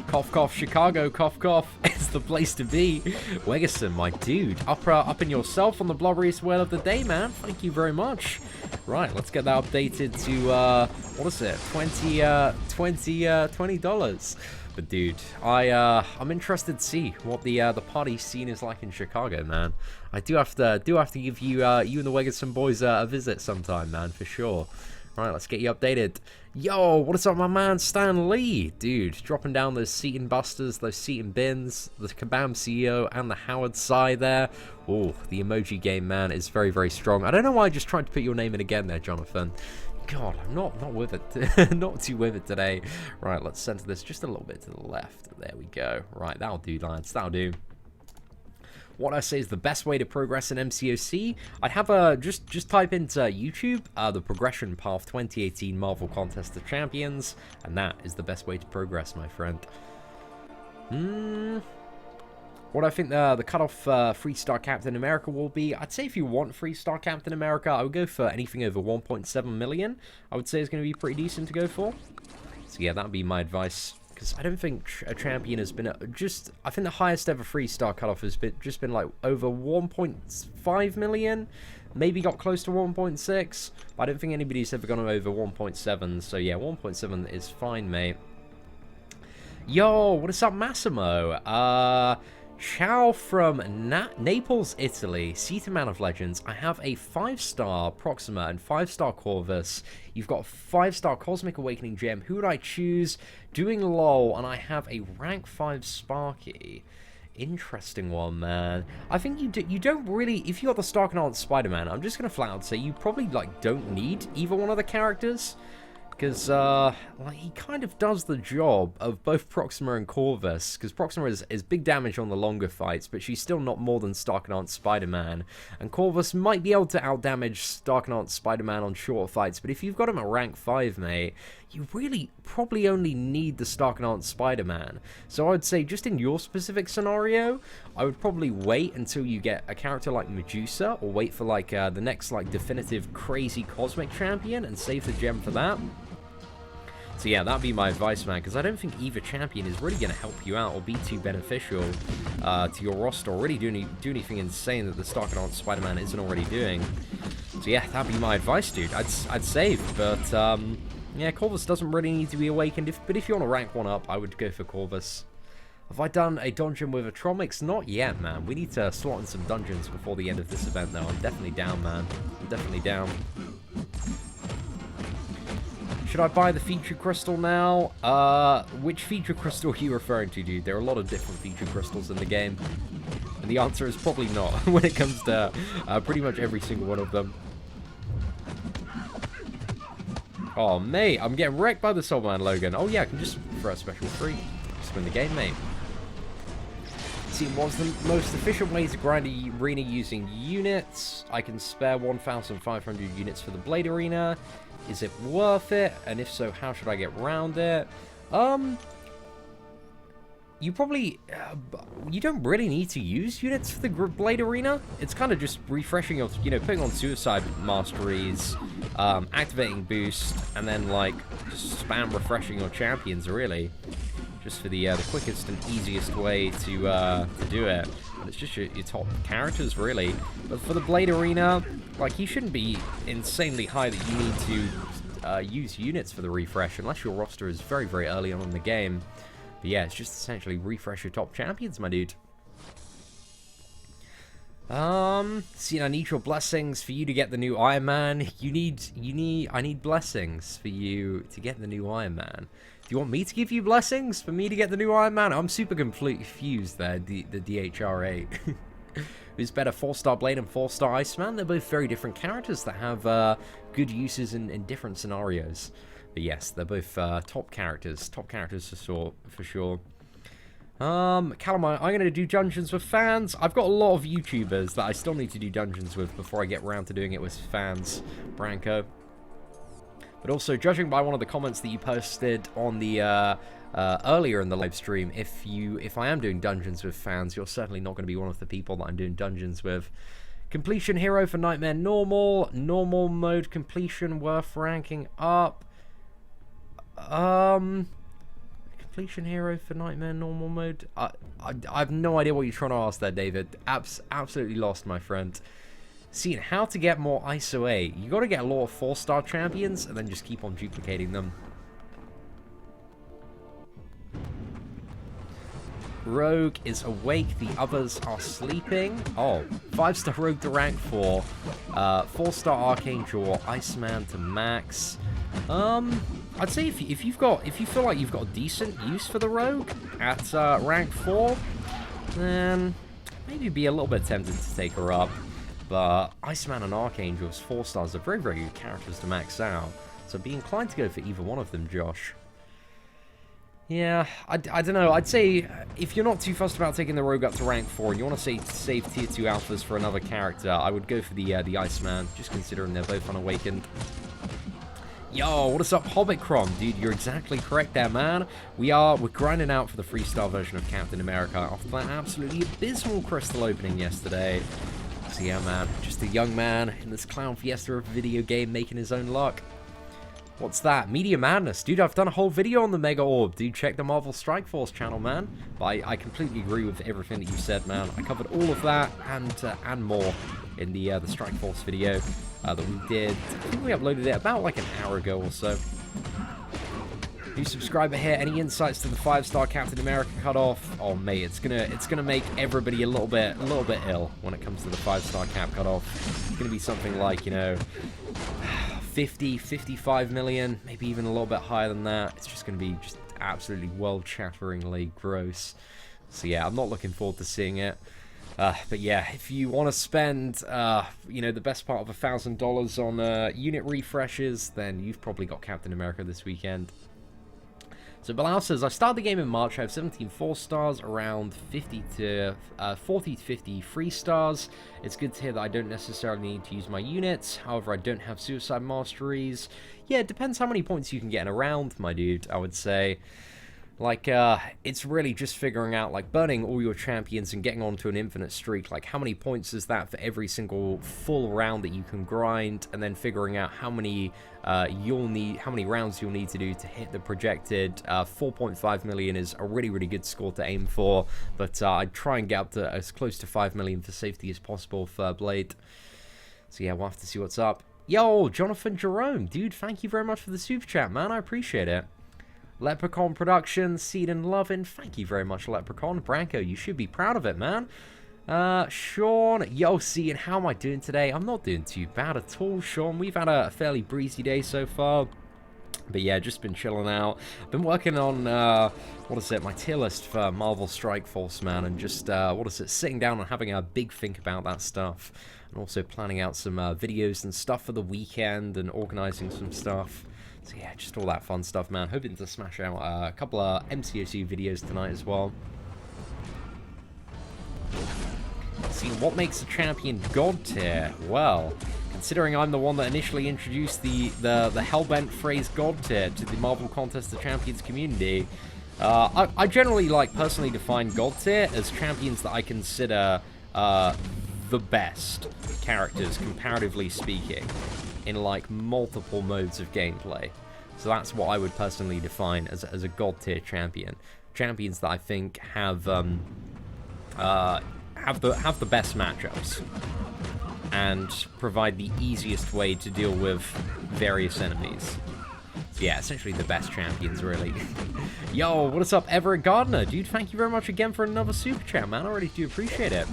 Cough, cough, Chicago, cough, cough. It's the place to be. Wegerson, my dude. Up in yourself on the blobberiest whale of the day, man. Thank you very much. Right, let's get that updated to, what is it? $20. But dude, I'm interested to see what the party scene is like in Chicago, man. I do have to give you you and the Wegerson boys a visit sometime, man, for sure. Right, let's get you updated. Yo, what is up, my man, Stan Lee? Dude, dropping down those Seatin busters, those Seatin bins, the Kabam CEO, and the Howard Psy there. Oh, the emoji game, man, is very, very strong. I don't know why I just tried to put your name in again there, Jonathan. God, I'm not with it. Not too with it today. Right, let's center this just a little bit to the left. There we go. Right, that'll do, lads. That'll do. What I say is the best way to progress in MCOC. I'd have a just type into YouTube the progression path 2018 Marvel Contest of Champions, and that is the best way to progress, my friend. What I think the cutoff 3-star Captain America will be, I'd say if you want 3-star Captain America, I would go for anything over 1.7 million. I would say is going to be pretty decent to go for. So yeah, that would be my advice. Because I don't think a champion has been I think the highest ever 3-star cutoff has been like over 1.5 million, maybe got close to 1.6, but I don't think anybody's ever gone over 1.7. So yeah, 1.7 is fine, mate. Yo, what is up, Massimo? Ciao from Naples, Italy. Seatin Man of Legends. I have a 5-star Proxima and 5-star Corvus. You've got a 5-star Cosmic Awakening Gem. Who would I choose? Doing LOL, and I have a rank 5 Sparky. Interesting one, man. I think you don't really, if you got the Starknaut Spider-Man, I'm just gonna flat out say you probably like don't need either one of the characters. Because, like, he kind of does the job of both Proxima and Corvus, because Proxima is big damage on the longer fights, but she's still not more than Starknaut Spider-Man, and Corvus might be able to outdamage Starknaut Spider-Man on short fights, but if you've got him at rank 5, mate, you really probably only need the Starknaut Spider-Man. So I would say, just in your specific scenario, I would probably wait until you get a character like Medusa, or wait for, like, the next, like, definitive crazy Cosmic Champion, and save the gem for that. So yeah, that'd be my advice, man, because I don't think either champion is really going to help you out or be too beneficial to your roster, or really do anything insane that the Starknaut Spider-Man isn't already doing. So yeah, that'd be my advice, dude. I'd save, but yeah, Corvus doesn't really need to be awakened, but if you want to rank one up, I would go for Corvus. Have I done a dungeon with Atromix? Not yet, man. We need to slot in some dungeons before the end of this event, though. I'm definitely down, man. I'm definitely down. Should I buy the feature crystal now? Which feature crystal are you referring to, dude? There are a lot of different feature crystals in the game. And the answer is probably not when it comes to pretty much every single one of them. Oh, mate, I'm getting wrecked by the Soul Man Logan. Oh, yeah, I can just throw a special free. Just win the game, mate. See, what's the most efficient way to grind a arena using units? I can spare 1,500 units for the Blade Arena. Is it worth it? And if so, how should I get around it? You probably... you don't really need to use units for the Blade Arena. It's kind of just refreshing your... You know, putting on Suicide Masteries, activating Boost, and then, like, just spam refreshing your champions, really. Just for the quickest and easiest way to do it. And it's just your top characters, really. But for the Blade Arena, like, you shouldn't be insanely high that you need to use units for the refresh, unless your roster is very, very early on in the game. But yeah, it's just essentially refresh your top champions, my dude. See, I need your blessings for you to get the new Iron Man. I need blessings for you to get the new Iron Man. Do you want me to give you blessings for me to get the new Iron Man? I'm super confused there, the DHR8. Who's better, 4-star Blade and 4-star Iceman? They're both very different characters that have good uses in different scenarios. But yes, they're both top characters for sure. Callum, I'm going to do dungeons with fans. I've got a lot of YouTubers that I still need to do dungeons with before I get around to doing it with fans, Branko. But also, judging by one of the comments that you posted on the earlier in the live stream, if I am doing dungeons with fans, you're certainly not going to be one of the people that I'm doing dungeons with. Completion hero for Nightmare normal mode completion worth ranking up. Completion hero for Nightmare normal mode. I have no idea what you're trying to ask there, David. Absolutely lost, my friend. Seeing how to get more ISO A. You got to get a lot of 4-star champions and then just keep on duplicating them. Rogue is awake, the others are sleeping. Oh, 5-star Rogue to rank 4. 4-star Archangel or Iceman to max. I'd say if you feel like you've got a decent use for the Rogue at rank 4, then maybe be a little bit tempted to take her up. But Iceman and Archangel as 4 stars are very, very good characters to max out. So be inclined to go for either one of them, Josh. Yeah, I don't know. I'd say if you're not too fussed about taking the Rogue up to rank 4 and you want to save tier 2 alphas for another character, I would go for the Iceman, just considering they're both unawakened. Yo, what is up, Hobbitcron? Dude, you're exactly correct there, man. We're grinding out for the 3-star version of Captain America after that absolutely abysmal crystal opening yesterday. So yeah, man, just a young man in this clown fiesta of a video game making his own luck. What's that? Media Madness. Dude, I've done a whole video on the Mega Orb. Dude, check the Marvel Strike Force channel, man. But I completely agree with everything that you said, man. I covered all of that and more in the Strike Force video that we did. I think we uploaded it about like an hour ago or so. New subscriber here. Any insights to the 5-star Captain America cutoff? Oh mate, it's gonna make everybody a little bit ill when it comes to the 5-star cap cutoff. It's gonna be something like, you know, 50, 55 million, maybe even a little bit higher than that. It's just gonna be just absolutely world-shatteringly gross. So yeah, I'm not looking forward to seeing it. But yeah, if you want to spend, you know, the best part of $1,000 on unit refreshes, then you've probably got Captain America this weekend. So Bilal says, I started the game in March, I have 17 4-stars, around 40 to 50 3-stars. It's good to hear that I don't necessarily need to use my units, however I don't have suicide masteries. Yeah, it depends how many points you can get in a round, my dude, I would say. Like, it's really just figuring out, like, burning all your champions and getting onto an infinite streak. Like, how many points is that for every single full round that you can grind, and then figuring out how many rounds you'll need to do to hit the projected 4.5 million is a really, really good score to aim for. But I'd try and get up to as close to 5 million for safety as possible for Blade. So yeah, we'll have to see what's up. Yo, Jonathan Jerome, dude, thank you very much for the super chat, man. I appreciate it. Leprechaun Productions, Seatin Lovin', thank you very much, Leprechaun. Branko, you should be proud of it, man. Sean, yo, Seatin, how am I doing today? I'm not doing too bad at all, Sean. We've had a fairly breezy day so far. But yeah, just been chilling out. Been working on, my tier list for Marvel Strike Force, man. And just, sitting down and having a big think about that stuff. And also planning out some videos and stuff for the weekend and organizing some stuff. So yeah, just all that fun stuff, man. Hoping to smash out a couple of MCOC videos tonight as well. See, what makes a champion god tier? Well, considering I'm the one that initially introduced the hellbent phrase god tier to the Marvel Contest of Champions community, I generally, like, personally define god tier as champions that I consider the best characters, comparatively speaking, in like multiple modes of gameplay. So that's what I would personally define as a god tier champion. Champions that I think have the best matchups and provide the easiest way to deal with various enemies. So yeah, essentially the best champions, really. Yo, what is up, Everett Gardner? Dude, thank you very much again for another super chat, man. I really do appreciate it.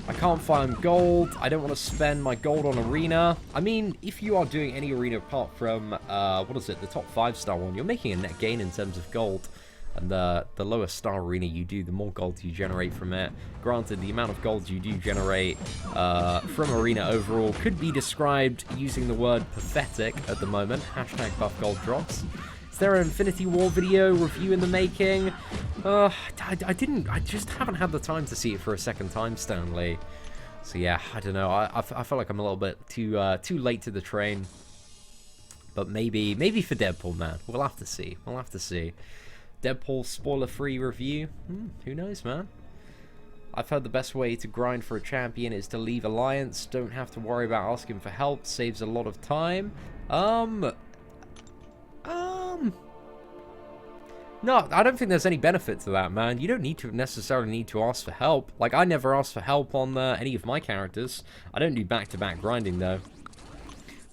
I can't find gold. I don't want to spend my gold on arena. I mean, if you are doing any arena apart from, the top 5-star one, you're making a net gain in terms of gold. And the lower star arena you do, the more gold you generate from it. Granted, the amount of gold you do generate from arena overall could be described using the word pathetic at the moment. Hashtag buff gold drops. Is there an Infinity War video review in the making? I just haven't had the time to see it for a second time, Stanley. So yeah, I don't know. I feel like I'm a little bit too late to the train. But maybe for Deadpool, man. We'll have to see. We'll have to see. Deadpool spoiler-free review? Who knows, man? I've heard the best way to grind for a champion is to leave Alliance. Don't have to worry about asking for help. Saves a lot of time. No, I don't think there's any benefit to that, man. You don't necessarily need to ask for help. Like, I never ask for help on any of my characters. I don't do back-to-back grinding, though.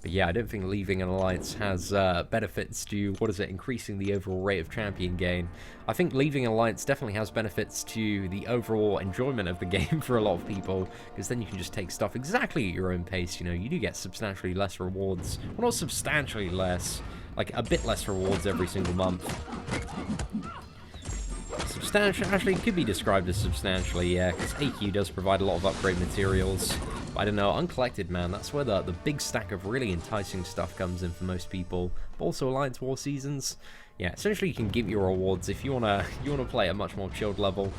But yeah, I don't think leaving an alliance has benefits to, increasing the overall rate of champion gain. I think leaving an alliance definitely has benefits to the overall enjoyment of the game for a lot of people, because then you can just take stuff exactly at your own pace, you know. You do get substantially less rewards. Well, not substantially less, like a bit less rewards every single month. Substantially, actually, it could be described as substantially, yeah, because AQ does provide a lot of upgrade materials. But I don't know, uncollected, man, that's where the big stack of really enticing stuff comes in for most people. But also Alliance War seasons, yeah, essentially you can give your rewards if you wanna play at a much more chilled level.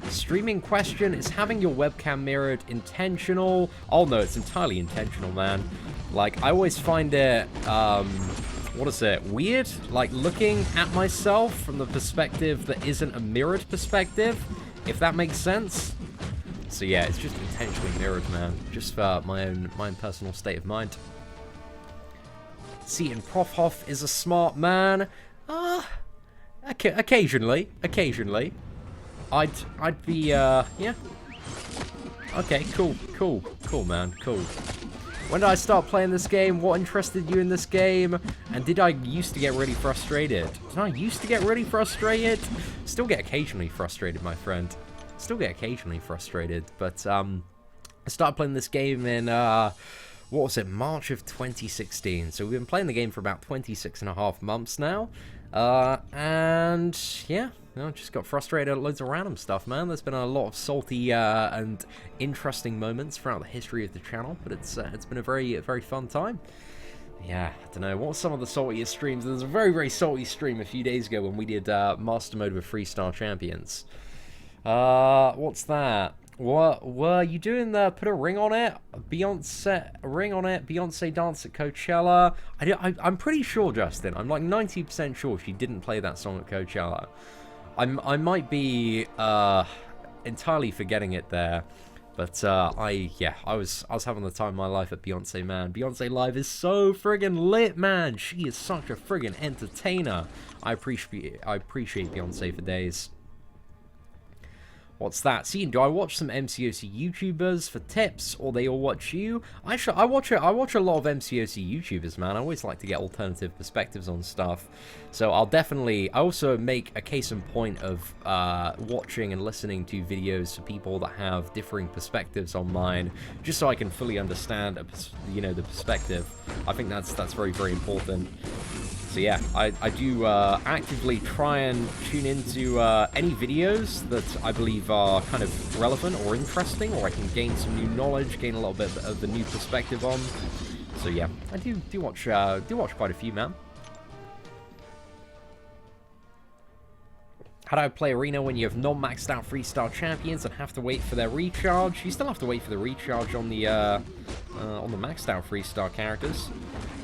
Streaming question, is having your webcam mirrored intentional? Oh no, it's entirely intentional, man. Like, I always find it, weird, like, looking at myself from the perspective that isn't a mirrored perspective, if that makes sense. So yeah, it's just intentionally mirrored, man, just for my own personal state of mind. Seatin Prof Hoff is a smart man. Occasionally. I'd be, yeah. Okay, cool, man, cool. When did I start playing this game? What interested you in this game? And did I used to get really frustrated? Still get occasionally frustrated, my friend. Still get occasionally frustrated. But, I started playing this game in, March of 2016. So we've been playing the game for about 26.5 months now. And, yeah. Just got frustrated at loads of random stuff, man. There's been a lot of salty and interesting moments throughout the history of the channel, but it's been a very fun time. Yeah, I don't know. What were some of the saltiest streams? There was a very salty stream a few days ago when we did Master Mode with 3-star champions. What's that? What were you doing there? Put a ring on it? Beyonce dance at Coachella? I'm pretty sure, Justin. I'm like 90% sure she didn't play that song at Coachella. I might be entirely forgetting it there, but I was having the time of my life at Beyonce, man. Beyonce Live is so friggin' lit, man. She is such a friggin' entertainer. I appreciate Beyonce for days. What's that? Seatin, do I watch some MCOC YouTubers for tips, or they all watch you? I watch a lot of MCOC YouTubers, man. I always like to get alternative perspectives on stuff. So I also make a case in point of watching and listening to videos for people that have differing perspectives on mine, just so I can fully understand, the perspective. I think that's very important. So yeah, I do actively try and tune into any videos that I believe are kind of relevant or interesting, or I can gain some new knowledge, gain a little bit of the new perspective on. So yeah, I do watch quite a few, man. How do I play Arena when you have non-maxed out 3-star champions and have to wait for their recharge? You still have to wait for the recharge on the maxed out 3-star characters.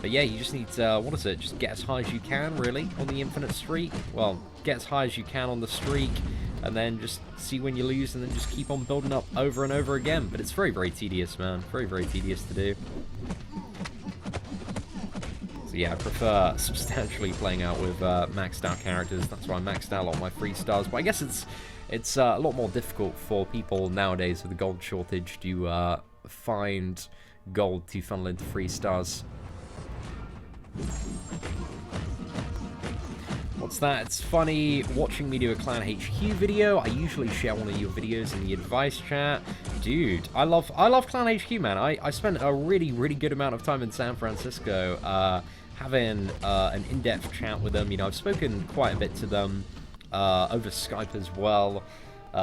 But yeah, you just need to, just get as high as you can, really, on the infinite streak. Well, get as high as you can on the streak, and then just see when you lose, and then just keep on building up over and over again. But it's very tedious, man. Very tedious to do. Yeah, I prefer substantially playing out with maxed out characters. That's why I maxed out a lot of my 3-stars. But I guess it's a lot more difficult for people nowadays with the gold shortage to find gold to funnel into 3-stars. What's that? It's funny watching me do a Clan HQ video. I usually share one of your videos in the advice chat. Dude, I love Clan HQ, man. I spent a really good amount of time in San Francisco having an in-depth chat with them. You know, I've spoken quite a bit to them over Skype as well.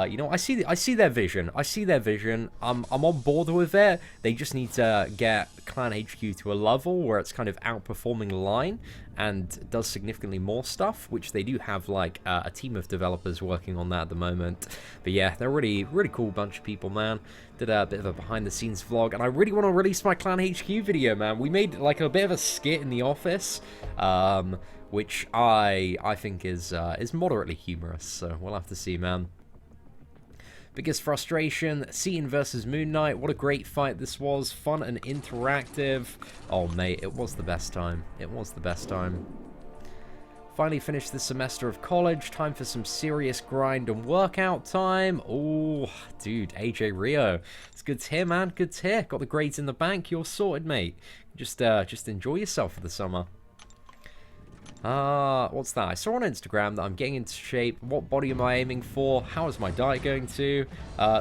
You know, I see their vision. I see their vision. I'm on board with it. They just need to get Clan HQ to a level where it's kind of outperforming Line and does significantly more stuff, which they do have like a team of developers working on that at the moment. But yeah, they're really cool bunch of people, man. Did a bit of a behind the scenes vlog, and I really want to release my Clan HQ video, man. We made like a bit of a skit in the office, which I think is moderately humorous. So we'll have to see, man. Biggest frustration, Seatin versus Moon Knight. What a great fight this was. Fun and interactive. Oh, mate, it was the best time. It was the best time. Finally finished this semester of college. Time for some serious grind and workout time. Oh, dude, AJ Rio. It's good to hear, man. Good to hear. Got the grades in the bank. You're sorted, mate. Just enjoy yourself for the summer. What's that? I saw on Instagram that I'm getting into shape. What body am I aiming for? How is my diet going to?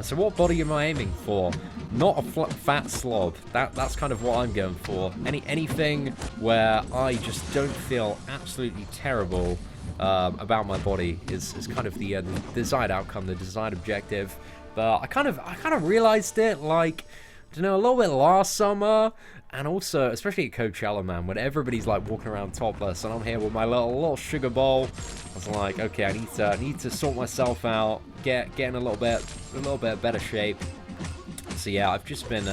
So what body am I aiming for? Not a fat slob. That's kind of what I'm going for. Anything where I just don't feel absolutely terrible about my body is kind of the desired outcome, the desired objective. But I kind of realized it, like, I don't know, a little bit last summer. And also, especially at Coachella, man, when everybody's like walking around topless, and I'm here with my little sugar bowl. I was like, okay, I need to sort myself out, get in a little bit better shape. So yeah, I've just been,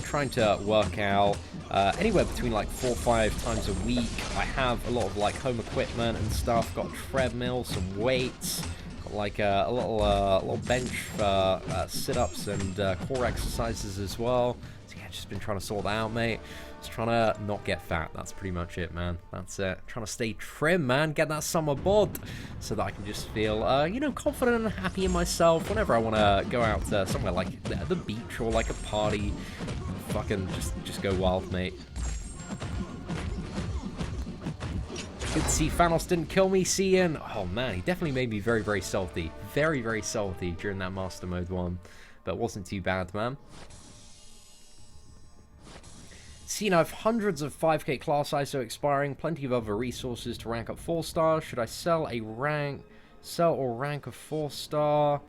trying to work out anywhere between like 4 or 5 times a week. I have a lot of like home equipment and stuff. Got a treadmill, some weights. Got like a little bench for sit-ups and core exercises as well. Just been trying to sort that out, mate. Just trying to not get fat. That's pretty much it, man. That's it. Trying to stay trim, man. Get that summer bod so that I can just feel, you know, confident and happy in myself whenever I want to go out somewhere like the beach or like a party. Fucking just go wild, mate. Good to see Thanos didn't kill me, Seatin. Oh, man. He definitely made me very salty. Very salty during that Master Mode one. But it wasn't too bad, man. Seeing I have hundreds of 5k class ISO expiring, plenty of other resources to rank up 4 stars. Should I sell or rank a 4 star?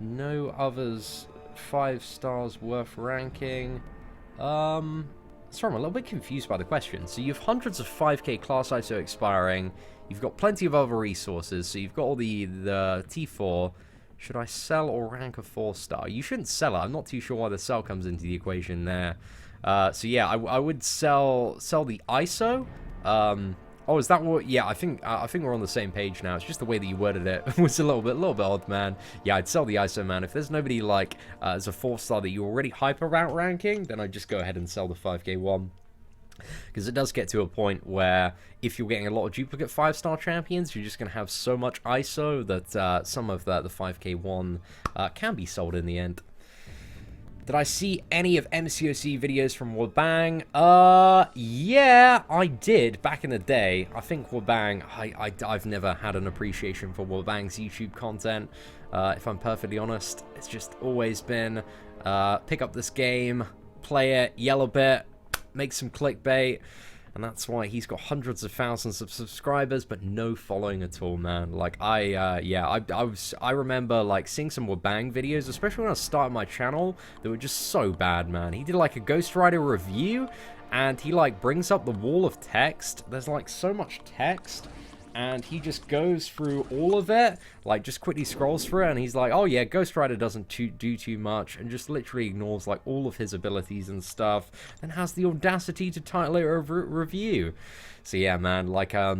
No others 5 stars worth ranking. Sorry, I'm a little bit confused by the question. So you have hundreds of 5k class ISO expiring. You've got plenty of other resources. So you've got all the T4. Should I sell or rank a 4 star? You shouldn't sell it. I'm not too sure why the sell comes into the equation there. So yeah, I would sell the ISO. Oh, is that what? Yeah, I think we're on the same page now. It's just the way that you worded it was a little bit odd, man. Yeah, I'd sell the ISO, man. If there's nobody like as a 4 star that you're already hype about ranking, then I'd just go ahead and sell the 5k one. Because it does get to a point where if you're getting a lot of duplicate 5-star champions, you're just going to have so much ISO that some of the 5k one can be sold in the end. Did I see any of MCOC videos from Wabang? Yeah, I did back in the day. I think Wabang, I've never had an appreciation for Wabang's YouTube content. If I'm perfectly honest, it's just always been pick up this game, play it, yell a bit, make some clickbait. And that's why he's got hundreds of thousands of subscribers, but no following at all, man. Like, I remember, like, seeing some Wabang videos, especially when I started my channel, that were just so bad, man. He did, like, a Ghost Rider review, and he, like, brings up the wall of text. There's, like, so much text, and he just goes through all of it, like, just quickly scrolls through it, and he's like, oh, yeah, Ghost Rider doesn't do too much, and just literally ignores, like, all of his abilities and stuff, and has the audacity to title it a review. So, yeah, man, like, I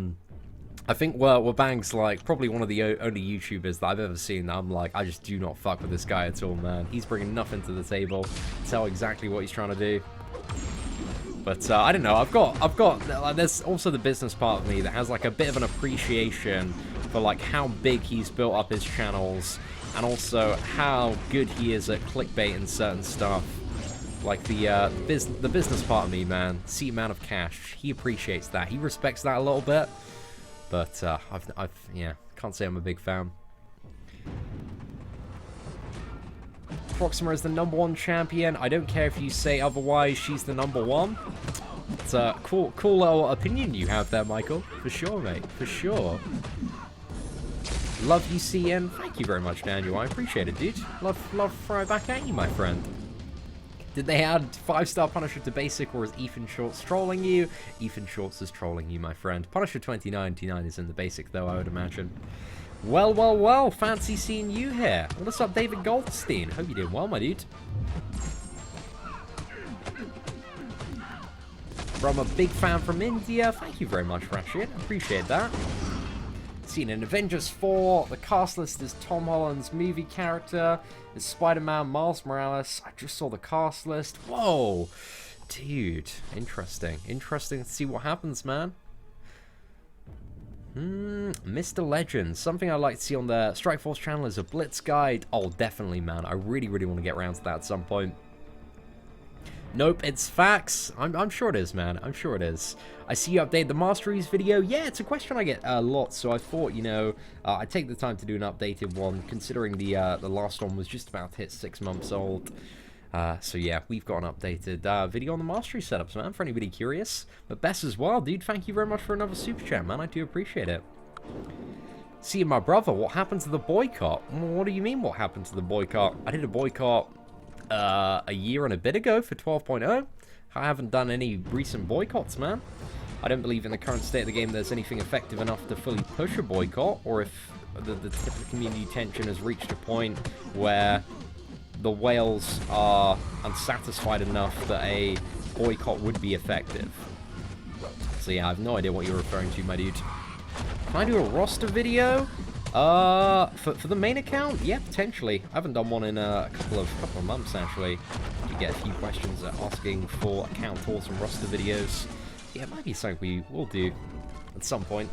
think, well, Wabang's, like, probably one of the only YouTubers that I've ever seen that I'm like, I just do not fuck with this guy at all, man. He's bringing nothing to the table. Tell exactly what he's trying to do. But I don't know, I've got there's also the business part of me that has like a bit of an appreciation for like how big he's built up his channels and also how good he is at clickbait and certain stuff. Like the business part of me, man, man of cash, he appreciates that. He respects that a little bit. But yeah, can't say I'm a big fan. Proxima is the #1 champion. I don't care if you say otherwise, she's the #1. But cool little opinion you have there, Michael. For sure, mate. For sure. Love you, Seatin. Thank you very much, Daniel. I appreciate it, dude. Love throw back at you, my friend. Did they add 5-star Punisher to basic, or is Ethan Shorts trolling you? Ethan Shorts is trolling you, my friend. Punisher 2099 is in the basic, though, I would imagine. Well, fancy seeing you here. What's up, David Goldstein? Hope you're doing well, my dude. From a big fan from India. Thank you very much, Rashid. Appreciate that. Seen in Avengers 4. The cast list is Tom Holland's movie character. It's Spider-Man, Miles Morales. I just saw the cast list. Whoa. Dude. Interesting. Interesting to see what happens, man. Mr. Legend. Something I'd like to see on the Strikeforce channel is a Blitz guide. Oh, definitely, man. I really want to get around to that at some point. Nope, it's facts. I'm sure it is, man. I'm sure it is. I see you update the Masteries video. Yeah, it's a question I get a lot, so I thought, you know, I'd take the time to do an updated one, considering the last one was just about to hit 6 months old. So yeah, we've got an updated video on the Mastery setups, man, for anybody curious. But Bess as well, dude. Thank you very much for another super chat, man. I do appreciate it. See, my brother, what happened to the boycott? What do you mean, what happened to the boycott? I did a boycott a year and a bit ago for 12.0. I haven't done any recent boycotts, man. I don't believe in the current state of the game there's anything effective enough to fully push a boycott, or if the community tension has reached a point where the whales are unsatisfied enough that a boycott would be effective. So yeah, I have no idea what you're referring to, my dude. Can I do a roster video? For the main account? Yeah, potentially. I haven't done one in a couple of months, actually. You get a few questions asking for account tours and roster videos. Yeah, it might be something we will do at some point.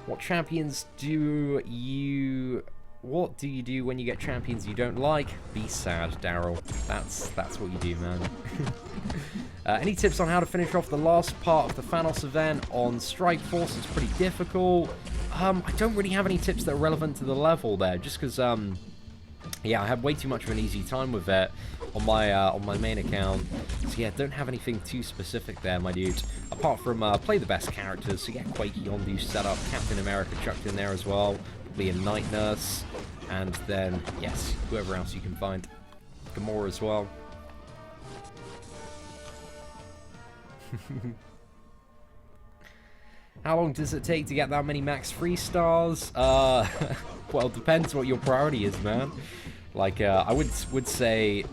What champions do you... What do you do when you get champions you don't like? Be sad, Daryl. That's what you do, man. Any tips on how to finish off the last part of the Thanos event on Strikeforce? It's pretty difficult. I don't really have any tips that are relevant to the level there, just because, yeah, I had way too much of an easy time with it on my main account. So yeah, don't have anything too specific there, my dude. Apart from play the best characters. So yeah, Quake, Yondu setup, Captain America chucked in there as well. Probably a Night Nurse, and then yes, whoever else you can find. Gamora as well. How long does it take to get that many max 3 stars? Well, it depends what your priority is, man. Like, I would say,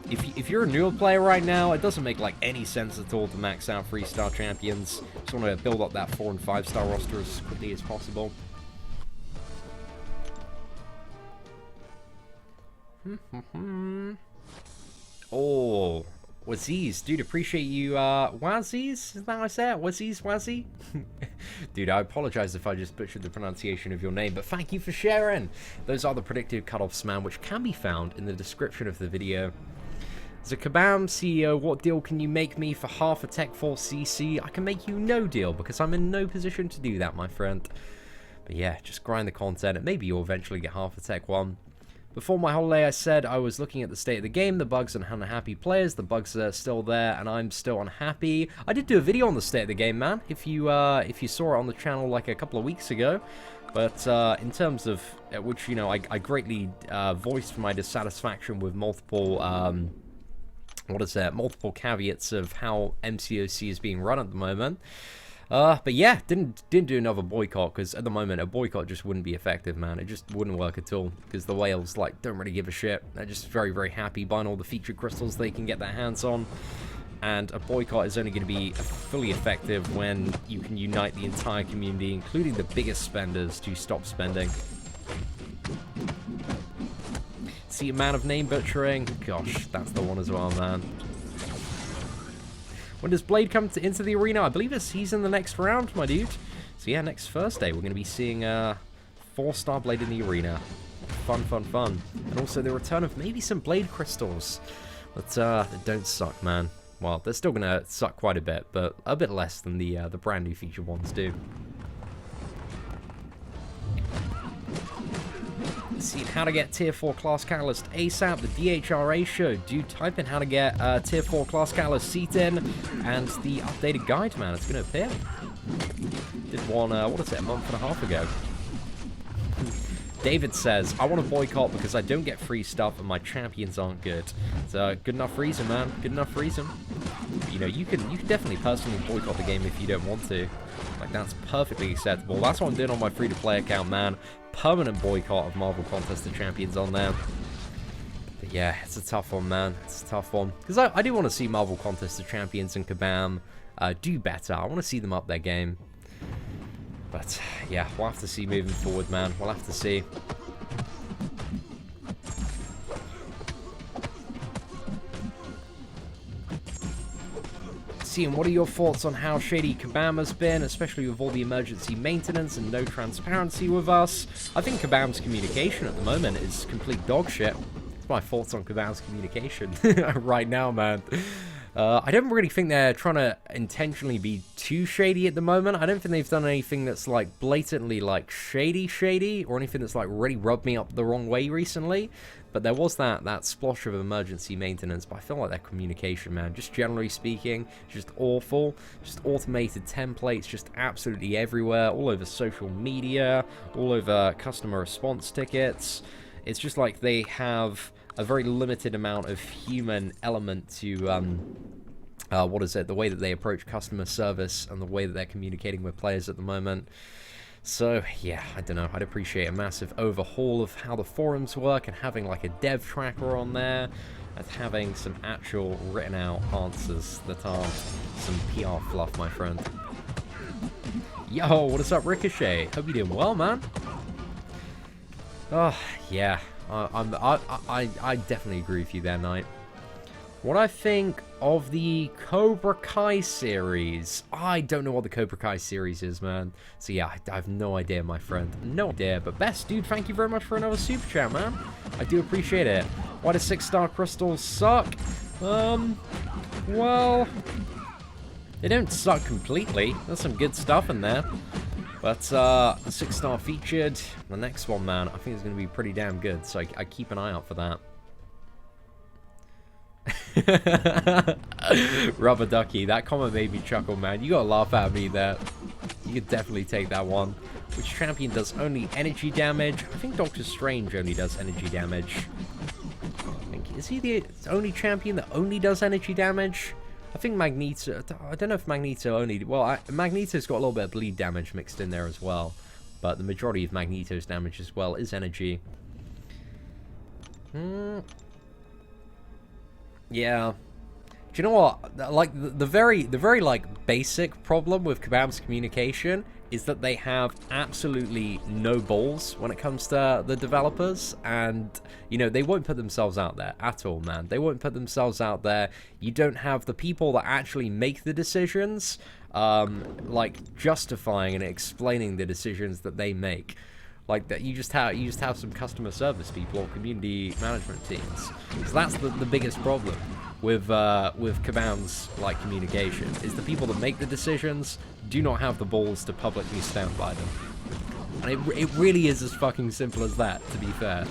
if you're a newer player right now, it doesn't make, like, any sense at all to max out 3-star champions. Just want to build up that 4- and 5-star roster as quickly as possible. Oh, Waziz, dude, appreciate you, Waziz, is that how I say it? Wazzy? Dude, I apologize if I just butchered the pronunciation of your name, but thank you for sharing. Those are the predictive cutoffs, man, which can be found in the description of the video. Zakabam, CEO, what deal can you make me for half a Tech Force CC? I can make you no deal, because I'm in no position to do that, my friend. But yeah, just grind the content, and maybe you'll eventually get half a Tech 1. Before my holiday, I said I was looking at the state of the game, the bugs and unhappy players. The bugs are still there, and I'm still unhappy. I did do a video on the state of the game, man, if you saw it on the channel like a couple of weeks ago. But in terms of, which, you know, I greatly voiced my dissatisfaction with multiple, multiple caveats of how MCOC is being run at the moment. But yeah, didn't do another boycott, because at the moment a boycott just wouldn't be effective, man. It just wouldn't work at all, because the whales, like, don't really give a shit. They're just very happy buying all the featured crystals they can get their hands on. And a boycott is only going to be fully effective when you can unite the entire community, including the biggest spenders, to stop spending. See a man of name butchering? Gosh, that's the one as well, man. When does Blade come into the arena? I believe he's in the next round, my dude. So yeah, next Thursday, we're going to be seeing 4-star Blade in the arena. Fun. And also the return of maybe some Blade crystals. But they don't suck, man. Well, they're still going to suck quite a bit, but a bit less than the brand new featured ones do. Seeing how to get tier 4 class catalyst ASAP, the DHRA show. Dude, type in how to get tier 4 class catalyst Seatin, and the updated guide, man. It's going to appear. Did one, what is it, a month and a half ago. David says, I want to boycott because I don't get free stuff and my champions aren't good. It's a good enough reason, man. Good enough reason. But, you know, you can definitely personally boycott the game if you don't want to. Like, that's perfectly acceptable. That's what I'm doing on my free-to-play account, man. Permanent boycott of Marvel Contest of Champions on there. But yeah, it's a tough one, man. It's a tough one. Because I do want to see Marvel Contest of Champions and Kabam do better. I want to see them up their game. But yeah, we'll have to see moving forward, man. We'll have to see. Seeing, what are your thoughts on how shady Kabam has been, especially with all the emergency maintenance and no transparency with us? I think Kabam's communication at the moment is complete dog shit. That's my thoughts on Kabam's communication right now, man. I don't really think they're trying to intentionally be too shady at the moment. I don't think they've done anything that's like blatantly like shady or anything that's like really rubbed me up the wrong way recently. But there was that splash of emergency maintenance. But I feel like their communication, man, just generally speaking, just awful. Just automated templates, just absolutely everywhere, all over social media, all over customer response tickets. It's just like they have a very limited amount of human element to, the way that they approach customer service and the way that they're communicating with players at the moment. So, yeah, I don't know, I'd appreciate a massive overhaul of how the forums work and having, like, a dev tracker on there and having some actual written out answers that aren't some PR fluff, my friend. Yo, what is up, Ricochet? Hope you're doing well, man. Oh, yeah. I definitely agree with you there, Knight. What I think of the Cobra Kai series, I don't know what the Cobra Kai series is, man. So yeah, I have no idea, my friend. No idea. But Best, dude, thank you very much for another super chat, man. I do appreciate it. Why do 6-star crystals suck? Well, they don't suck completely. There's some good stuff in there. But the 6-star featured, the next one, man, I think it's going to be pretty damn good. So I keep an eye out for that. Rubber Ducky, that comment made me chuckle, man. You gotta laugh at me there. You could definitely take that one. Which champion does only energy damage? I think Doctor Strange only does energy damage. Is he the only champion that only does energy damage? I think Magneto, I don't know if Magneto only, well, Magneto's got a little bit of bleed damage mixed in there as well. But the majority of Magneto's damage as well is energy. Yeah. Do you know what? Like, the very like basic problem with Kabam's communication is that they have absolutely no balls when it comes to the developers, and you know, they won't put themselves out there at all, man. They won't put themselves out there. You don't have the people that actually make the decisions like justifying and explaining the decisions that they make. Like that, you just have some customer service people or community management teams. So that's the biggest problem with Kabam's like communication, is the people that make the decisions do not have the balls to publicly stand by them. And it really is as fucking simple as that, to be fair.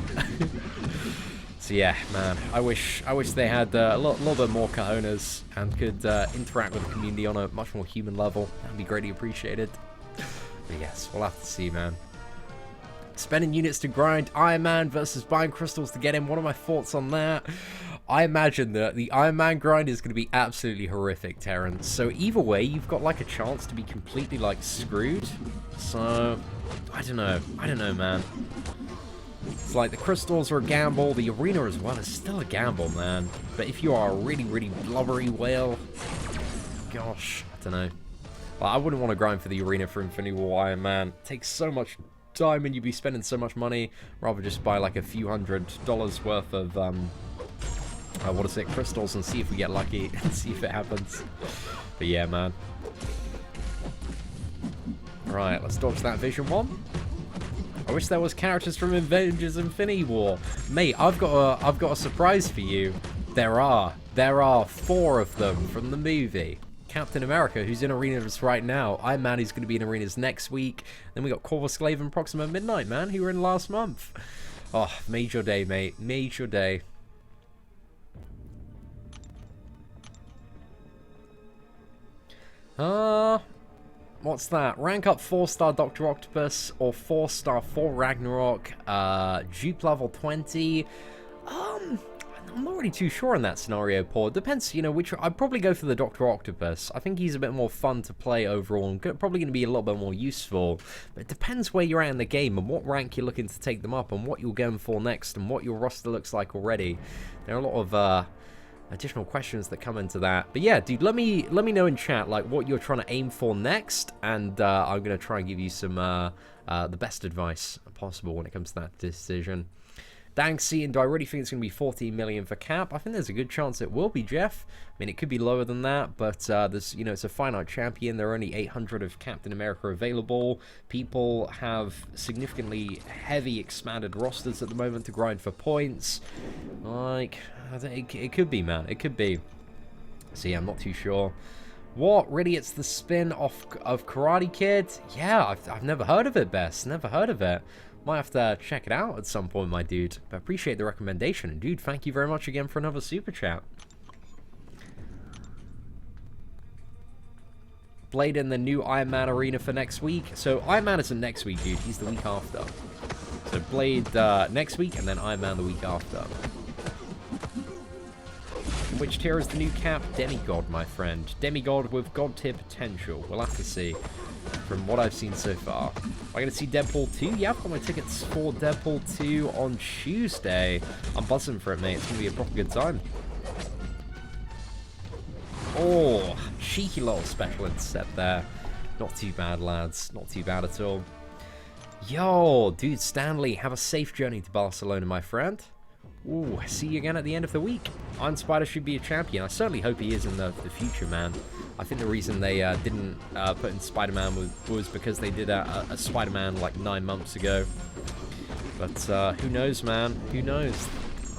So yeah, man, I wish they had a little bit more cojones and could interact with the community on a much more human level. That'd be greatly appreciated. But yes, we'll have to see, man. Spending units to grind Iron Man versus buying crystals to get him. What are my thoughts on that? I imagine that the Iron Man grind is going to be absolutely horrific, Terrence. So either way, you've got like a chance to be completely like screwed. So I don't know, man. It's like the crystals are a gamble. The arena as well is still a gamble, man. But if you are a really, really blubbery whale, gosh, I don't know. Well, I wouldn't want to grind for the arena for Infinity War Iron Man. It takes so much time and you'd be spending so much money. Rather just buy like a few $100s worth of crystals, and see if we get lucky and see if it happens. But yeah, man. Right, let's dodge that vision one. I wish there was characters from Avengers Infinity War. Mate, I've got a surprise for you. There are 4 of them from the movie. Captain America, who's in arenas right now. Iron Man, who's going to be in arenas next week. Then we got Corvus Glaive and Proxima Midnight, man, who were in last month. Oh, made your day, mate. Made your day. What's that? Rank up 4-star Dr. Octopus or 4-star 4 Ragnarok. Dupe level 20. I'm not really too sure in that scenario, Paul. It depends, you know, which... I'd probably go for the Dr. Octopus. I think he's a bit more fun to play overall and probably going to be a little bit more useful. But it depends where you're at in the game and what rank you're looking to take them up and what you're going for next and what your roster looks like already. There are a lot of additional questions that come into that. But yeah, dude, let me know in chat, like, what you're trying to aim for next. And I'm going to try and give you some the best advice possible when it comes to that decision. Thanks, Seatin. Do I really think it's going to be 14 million for cap? I think there's a good chance it will be, Jeff. I mean, it could be lower than that, but there's, you know, it's a finite champion. There are only 800 of Captain America available. People have significantly heavy expanded rosters at the moment to grind for points. Like, I think it could be, man. It could be. So yeah, I'm not too sure. What? Really? It's the spin-off of Karate Kid? Yeah, I've never heard of it, Bess. Never heard of it. Might have to check it out at some point, my dude. But I appreciate the recommendation. And dude, thank you very much again for another super chat. Blade in the new Iron Man arena for next week. So Iron Man isn't next week, dude. He's the week after. So Blade next week and then Iron Man the week after. Which tier is the new cap? Demigod, my friend. Demigod with God tier potential. We'll have to see. From what I've seen so far. Am I going to see Deadpool 2? Yeah, I've got my tickets for Deadpool 2 on Tuesday. I'm buzzing for it, mate. It's going to be a proper good time. Oh, cheeky little special intercept there. Not too bad, lads. Not too bad at all. Yo, dude, Stanley, have a safe journey to Barcelona, my friend. Ooh, see you again at the end of the week. Iron Spider should be a champion. I certainly hope he is in the future, man. I think the reason they didn't put in Spider-Man was because they did a Spider-Man like 9 months ago. But who knows, man? Who knows?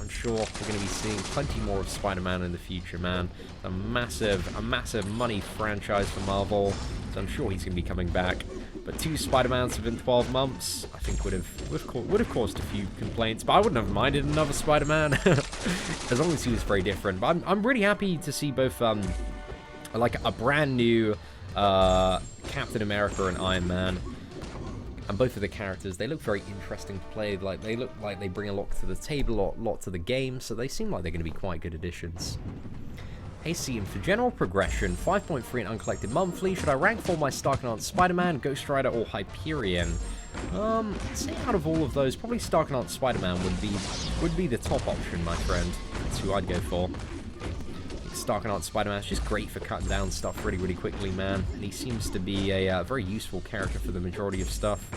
I'm sure we're going to be seeing plenty more of Spider-Man in the future, man. A massive money franchise for Marvel. So I'm sure he's going to be coming back. But 2 Spider-Mans within 12 months, I think would have caused a few complaints. But I wouldn't have minded another Spider-Man, as long as he was very different. But I'm really happy to see both like a brand new Captain America and Iron Man. And both of the characters, they look very interesting to play. Like they look like they bring a lot to the table, a lot to the game. So they seem like they're going to be quite good additions. Hey, Seatin, for general progression, 5.3 and uncollected monthly, should I rank for my Stark and Spider-Man, Ghost Rider, or Hyperion? Say out of all of those, probably Stark and Spider-Man would be the top option, my friend. That's who I'd go for. Stark and Spider-Man's just great for cutting down stuff really, really quickly, man. And he seems to be a very useful character for the majority of stuff.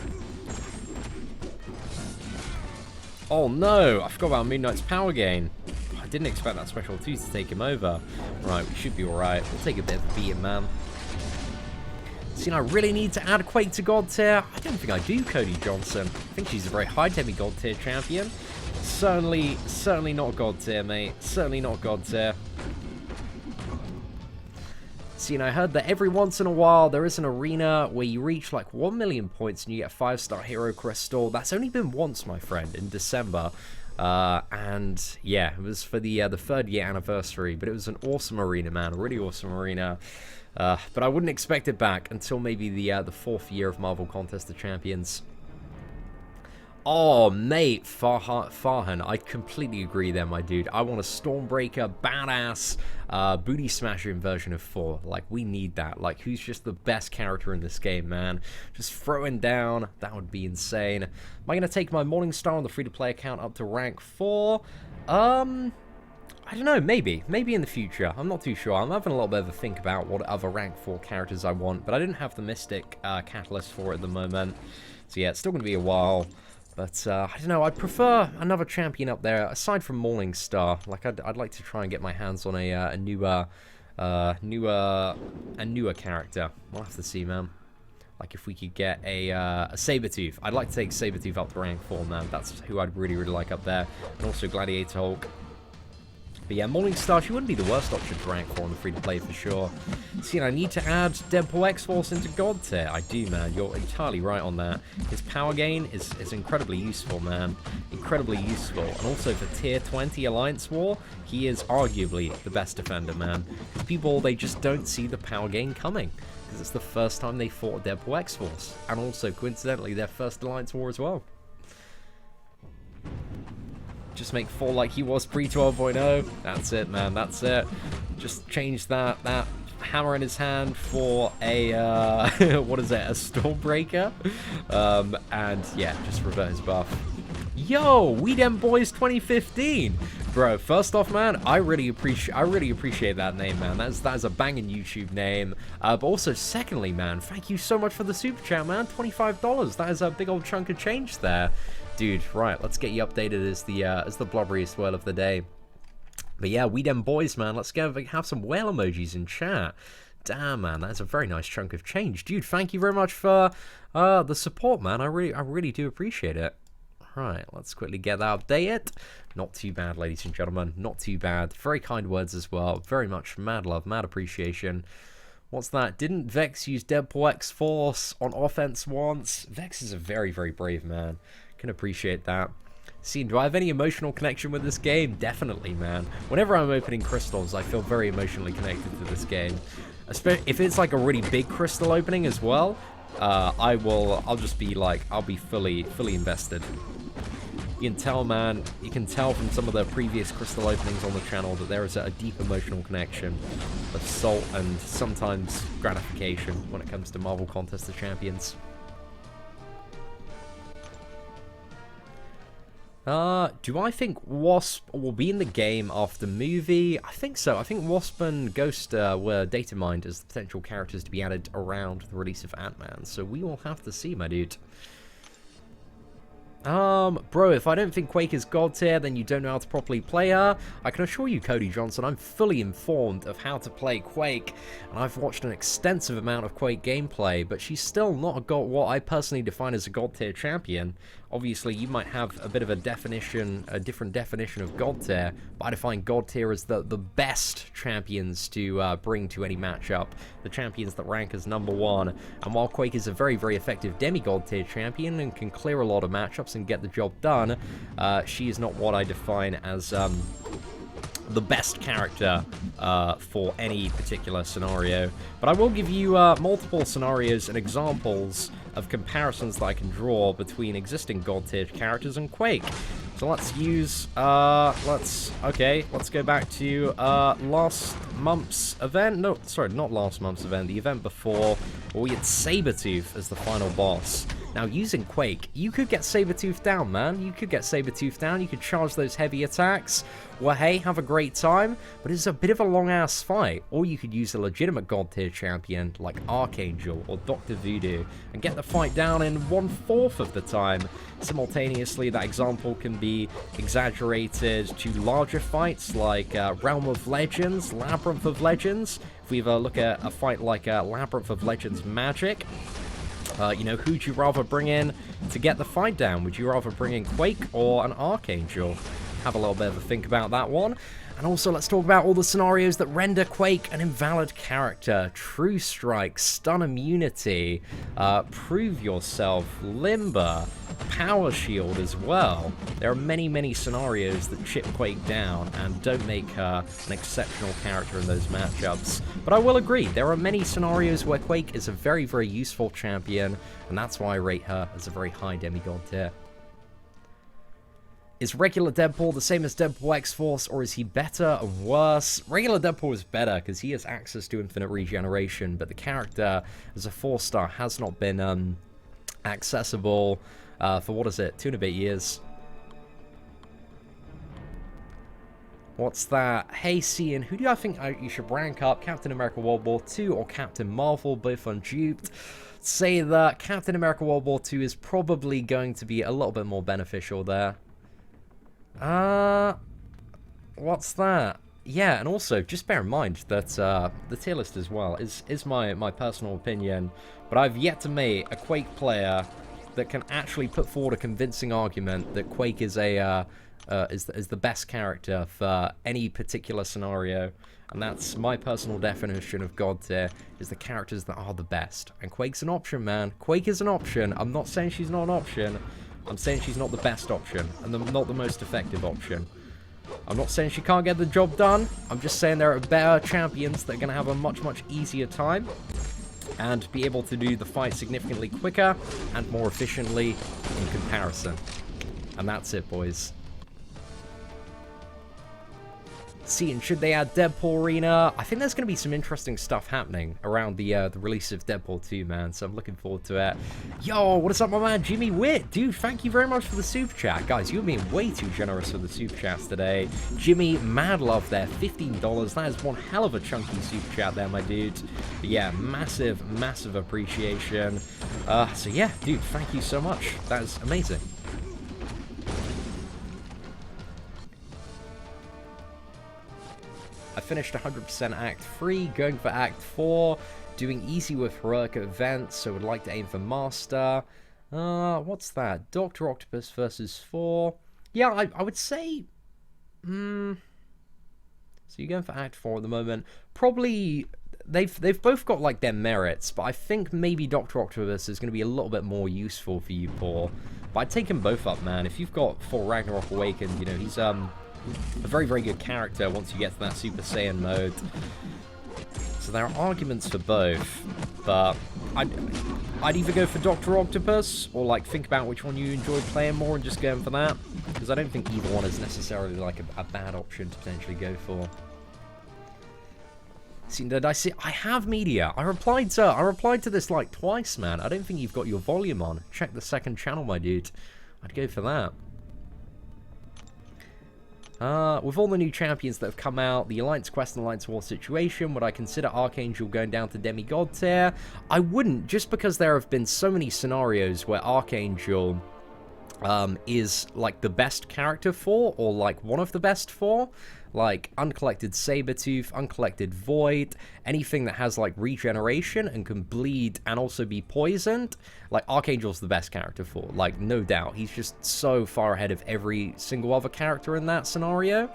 Oh no, I forgot about Midnight's power gain. I didn't expect that special 2 to take him over. Right, we should be alright. We'll take a bit of a beating, man. See, I really need to add Quake to God tier. I don't think I do, Cody Johnson. I think she's a very high demigod tier champion. Certainly not God tier, mate. Certainly not God tier. See, I heard that every once in a while there is an arena where you reach like 1 million points and you get a 5-star hero crystal. That's only been once, my friend, in December. And yeah, it was for the 3rd year anniversary, but it was an awesome arena, man, a really awesome arena. But I wouldn't expect it back until maybe the 4th year of Marvel Contest of Champions. Oh, mate, Farhan, I completely agree there, my dude. I want a Stormbreaker, badass, booty smashing version of 4. Like, we need that. Like, who's just the best character in this game, man? Just throwing down, that would be insane. Am I going to take my Morningstar on the free-to-play account up to rank 4? I don't know, maybe. Maybe in the future. I'm not too sure. I'm having a little bit of a think about what other rank 4 characters I want, but I didn't have the Mystic Catalyst for it at the moment. So yeah, it's still going to be a while. But, I don't know, I'd prefer another champion up there, aside from Morningstar. Like, I'd like to try and get my hands on a newer character. We'll have to see, man. Like, if we could get a Sabretooth. I'd like to take Sabretooth up to rank 4, man. That's who I'd really, really like up there. And also Gladiator Hulk. But yeah, Morningstar, she wouldn't be the worst option to rank for on the free-to-play for sure. See, I need to add Deadpool X-Force into God tier. I do, man. You're entirely right on that. His power gain is incredibly useful, man. Incredibly useful. And also for tier 20 Alliance War, he is arguably the best defender, man. Because people, they just don't see the power gain coming. Because it's the first time they fought Deadpool X-Force. And also, coincidentally, their first Alliance War as well. Just make 4 like he was pre-12.0. That's it, man. That's it. Just change that hammer in his hand for a what is it? A Stormbreaker. And yeah, just revert his buff. Yo, We Dem Boys 2015, bro. First off, man, I really appreciate that name, man. That is a banging YouTube name. But also, secondly, man, thank you so much for the super chat, man. $25. That is a big old chunk of change there. Dude, right, let's get you updated as the blobberiest whale of the day. But yeah, We Dem Boys, man, let's go have some whale emojis in chat. Damn, man, that's a very nice chunk of change. Dude, thank you very much for the support, man. I really do appreciate it. Right, let's quickly get that updated. Not too bad, ladies and gentlemen. Not too bad. Very kind words as well. Very much mad love, mad appreciation. What's that? Didn't Vex use Deadpool X-Force on offense once? Vex is a very, very brave man. Can appreciate that. See, do I have any emotional connection with this game? Definitely, man. Whenever I'm opening crystals, I feel very emotionally connected to this game. If it's like a really big crystal opening as well, I'll just be like, I'll be fully invested. You can tell, man, you can tell from some of the previous crystal openings on the channel that there is a deep emotional connection of salt and sometimes gratification when it comes to Marvel Contest of Champions. Do I think Wasp will be in the game after the movie? I think so. I think Wasp and Ghost were data mined as the potential characters to be added around the release of Ant-Man, so we will have to see, my dude. Bro, if I don't think Quake is God tier, then you don't know how to properly play her. I can assure you, Cody Johnson, I'm fully informed of how to play Quake, and I've watched an extensive amount of Quake gameplay, but she's still not got what I personally define as a God tier champion. Obviously, you might have a bit of a different definition of God tier, but I define God tier as the best champions to bring to any matchup, the champions that rank as #1. And while Quake is a very, very effective demigod tier champion and can clear a lot of matchups and get the job done, she is not what I define as the best character for any particular scenario. But I will give you multiple scenarios and examples of comparisons that I can draw between existing God tier characters and Quake. So let's use, let's go back to last month's event. No, sorry, not last month's event, the event before, where we had Sabretooth as the final boss. Now, using Quake, you could get Sabretooth down, man. You could get Sabretooth down, you could charge those heavy attacks. Well, hey, have a great time, but it's a bit of a long-ass fight. Or you could use a legitimate God tier champion like Archangel or Dr. Voodoo and get the fight down in 1/4 of the time. Simultaneously, that example can be exaggerated to larger fights like Realm of Legends, Labyrinth of Legends. If we look at a fight like Labyrinth of Legends Magic, you know, who'd you rather bring in to get the fight down? Would you rather bring in Quake or an Archangel? Have a little bit of a think about that one. And also, let's talk about all the scenarios that render Quake an invalid character. True Strike, Stun Immunity, Prove Yourself, Limber, Power Shield as well. There are many, many scenarios that chip Quake down and don't make her an exceptional character in those matchups. But I will agree, there are many scenarios where Quake is a very, very useful champion, and that's why I rate her as a very high demigod tier. Is regular Deadpool the same as Deadpool X-Force, or is he better and worse? Regular Deadpool is better because he has access to infinite regeneration, but the character as a 4-star has not been accessible for, what is it, 2 and a bit years. What's that? Hey, Seatin, who do I think you should rank up? Captain America World War II or Captain Marvel, both unduped? Say that Captain America World War II is probably going to be a little bit more beneficial there. What's that? Yeah, and also, just bear in mind that the tier list as well is my personal opinion, but I've yet to meet a Quake player that can actually put forward a convincing argument that Quake is a is the best character for any particular scenario. And that's my personal definition of God tier, is the characters that are the best. And Quake's an option, man. Quake is an option. I'm not saying she's not an option. I'm saying she's not the best option, and not the most effective option. I'm not saying she can't get the job done. I'm just saying there are better champions that are going to have a much, much easier time and be able to do the fight significantly quicker and more efficiently in comparison. And that's it, boys. Seatin, should they add Deadpool Arena? I think there's going to be some interesting stuff happening around the release of Deadpool 2, man, so I'm looking forward to it. Yo, what is up, my man, Jimmy Witt? Dude, thank you very much for the super chat. Guys, you're being way too generous with the super chats today. Jimmy, mad love there, $15. That is one hell of a chunky super chat there, my dude. But yeah, massive, massive appreciation. So yeah, dude, thank you so much. That is amazing. I finished 100% Act 3, going for Act 4, doing easy with heroic events, so would like to aim for Master. What's that? Dr. Octopus versus 4. Yeah, I would say... So you're going for Act 4 at the moment. Probably... They've both got, like, their merits, but I think maybe Dr. Octopus is going to be a little bit more useful for you, Paul. But I'd take them both up, man. If you've got Thor Ragnarok Awakened, you know, he's, a very, very good character once you get to that Super Saiyan mode. So there are arguments for both, but I'd either go for Dr. Octopus or like think about which one you enjoy playing more and just going for that, because I don't think either one is necessarily like a bad option to potentially go for. See, did I see? I have media. I replied to this like twice, man. I don't think you've got your volume on. Check the second channel, my dude. I'd go for that. With all the new champions that have come out, the Alliance Quest and Alliance War situation, would I consider Archangel going down to demigod tier? I wouldn't, just because there have been so many scenarios where Archangel is like the best character for, or like one of the best for. Like Uncollected Sabretooth, Uncollected Void, anything that has like regeneration and can bleed and also be poisoned, like Archangel's the best character for, like no doubt. He's just so far ahead of every single other character in that scenario.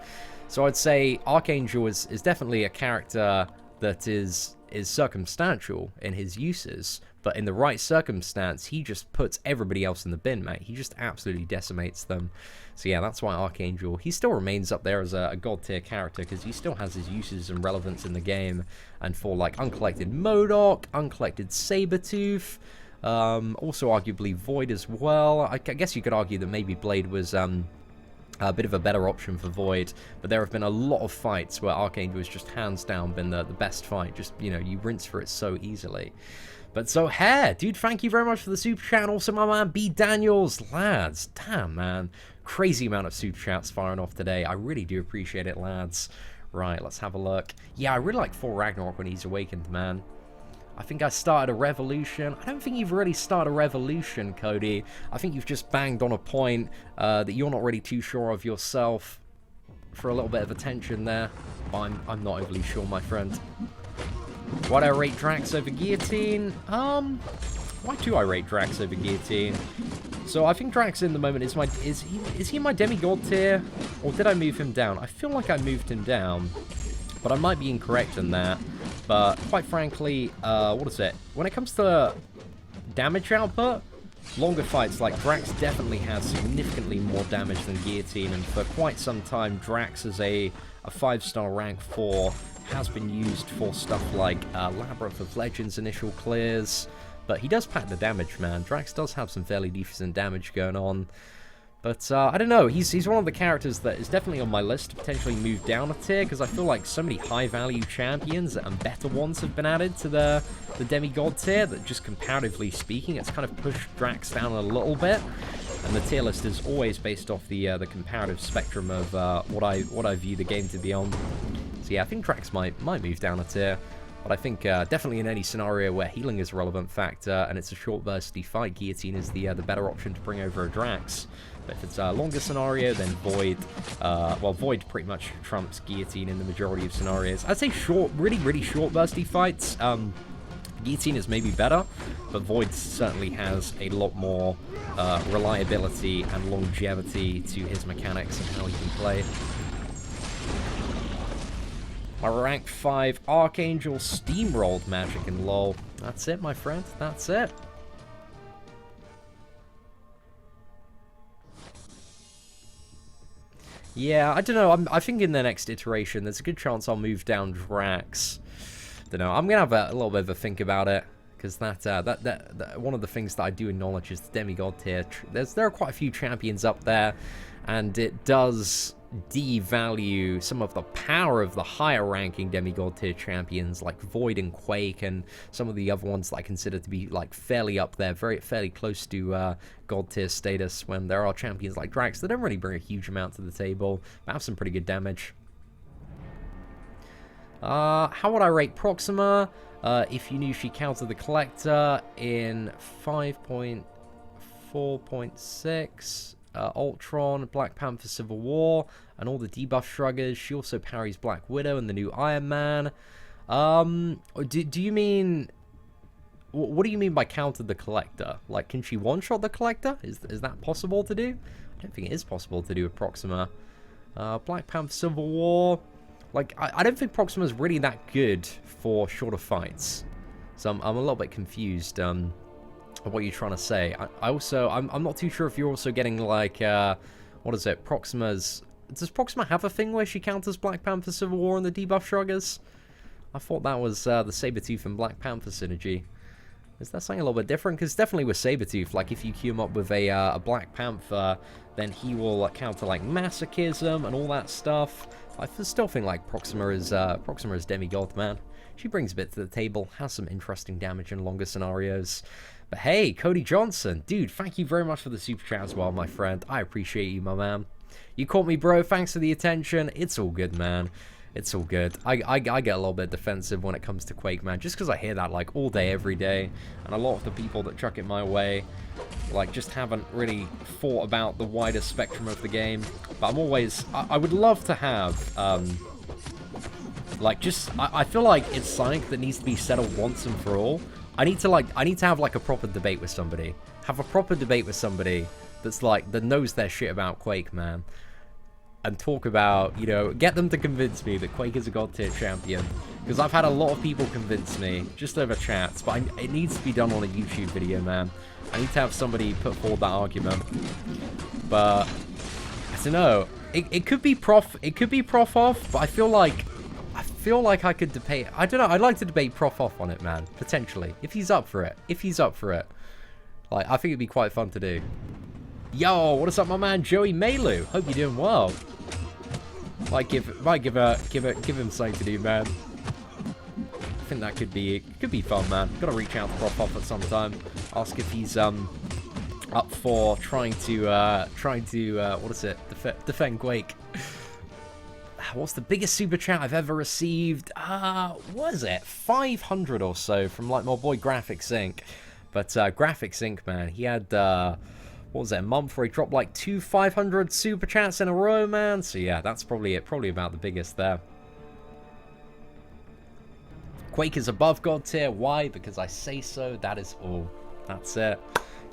So I'd say Archangel is definitely a character that is circumstantial in his uses, but in the right circumstance, he just puts everybody else in the bin, mate. He just absolutely decimates them. So yeah, that's why Archangel, he still remains up there as a god tier character, because he still has his uses and relevance in the game. And for like Uncollected MODOK, Uncollected Sabretooth, also arguably Void as well. I guess you could argue that maybe Blade was a bit of a better option for Void, but there have been a lot of fights where Archangel has just hands down been the best fight. Just, you know, you rinse for it so easily. But so, Hair, dude, thank you very much for the super chat. And also, my man, B. Daniels, lads. Damn, man. Crazy amount of super chats firing off today. I really do appreciate it, lads. Right, let's have a look. Yeah, I really like Thor Ragnarok when he's awakened, man. I think I started a revolution. I don't think you've really started a revolution, Cody. I think you've just banged on a point that you're not really too sure of yourself, for a little bit of attention there. I'm not overly sure, my friend. Why do I rate Drax over Guillotine? Why do I rate Drax over Guillotine? So I think Drax in the moment is he in my demigod tier, or did I move him down? I feel like I moved him down, but I might be incorrect in that. But quite frankly, what is it? When it comes to damage output, longer fights, like Drax definitely has significantly more damage than Guillotine, and for quite some time, Drax as a 5-star rank 4 has been used for stuff like Labyrinth of Legends initial clears, but he does pack the damage, man. Drax does have some fairly decent damage going on. But, I don't know, he's one of the characters that is definitely on my list to potentially move down a tier, because I feel like so many high-value champions and better ones have been added to the demigod tier, that just comparatively speaking, it's kind of pushed Drax down a little bit. And the tier list is always based off the comparative spectrum of what I view the game to be on. So yeah, I think Drax might move down a tier. But I think definitely in any scenario where healing is a relevant factor and it's a short bursty fight, Guillotine is the better option to bring over a Drax. But if it's a longer scenario, then Void, well, Void pretty much trumps Guillotine in the majority of scenarios. I'd say short, really short bursty fights. Seatin is maybe better, but Void certainly has a lot more reliability and longevity to his mechanics and how he can play. My rank 5 Archangel steamrolled Magic and LoL. That's it, my friend. That's it. Yeah, I don't know. I think in the next iteration, there's a good chance I'll move down Drax. Don't know. I'm gonna have a little bit of a think about it, because that one of the things that I do acknowledge is the demigod tier. There are quite a few champions up there, and it does devalue some of the power of the higher ranking demigod tier champions like Void and Quake, and some of the other ones that I consider to be like fairly up there, fairly close to god tier status, when there are champions like Drax that don't really bring a huge amount to the table but have some pretty good damage. How would I rate Proxima if you knew she countered the Collector in 5.4.6? Ultron, Black Panther Civil War, and all the debuff shruggers. She also parries Black Widow and the new Iron Man. Do you mean... What do you mean by countered the Collector? Like, can she one-shot the Collector? Is that possible to do? I don't think it is possible to do with Proxima. Black Panther Civil War... Like, I don't think Proxima's really that good for shorter fights. So I'm a little bit confused of what you're trying to say. I'm not too sure if you're also getting, like, what is it? Proxima's... Does Proxima have a thing where she counters Black Panther Civil War and the debuff shruggers? I thought that was the Sabretooth and Black Panther synergy. Is that something a little bit different? Because definitely with Sabretooth, like, if you queue him up with a Black Panther, then he will counter, like, Masochism and all that stuff. I still think, like, Proxima is demigod, man. She brings a bit to the table, has some interesting damage in longer scenarios. But hey, Cody Johnson, dude, thank you very much for the super chat as well, my friend. I appreciate you, my man. You caught me, bro. Thanks for the attention. It's all good, man. It's all good. I get a little bit defensive when it comes to Quake, man, just because I hear that, like, all day, every day. And a lot of the people that chuck it my way, like, just haven't really thought about the wider spectrum of the game. But I'm always... I would love to have, like, just... I feel like it's something that needs to be settled once and for all. I need to have, like, a proper debate with somebody. Have a proper debate with somebody that's, like, that knows their shit about Quake, man. And talk about, you know, get them to convince me that Quake is a god tier champion. Because I've had a lot of people convince me, just over chats, but it needs to be done on a YouTube video, man. I need to have somebody put forward that argument. But, I don't know. It could be Prof off, but I feel like I could debate... I don't know, I'd like to debate Prof off on it, man. Potentially. If he's up for it. Like, I think it'd be quite fun to do. Yo, what is up, my man Joey Malu? Hope you're doing well. Might give him something to do, man. I think that could be fun, man. Gotta reach out to Prof Off at some time. Ask if he's up for trying to what is it? Defend Quake. What's the biggest super chat I've ever received? What is it? 500 or so from, like, my boy Graphics Inc. But Graphics Inc, man, he had what was it, a month where he dropped like 2 500 super chats in a row, man. So yeah, that's probably it. Probably about the biggest there. Quake is above god tier. Why? Because I say so. That is all. That's it.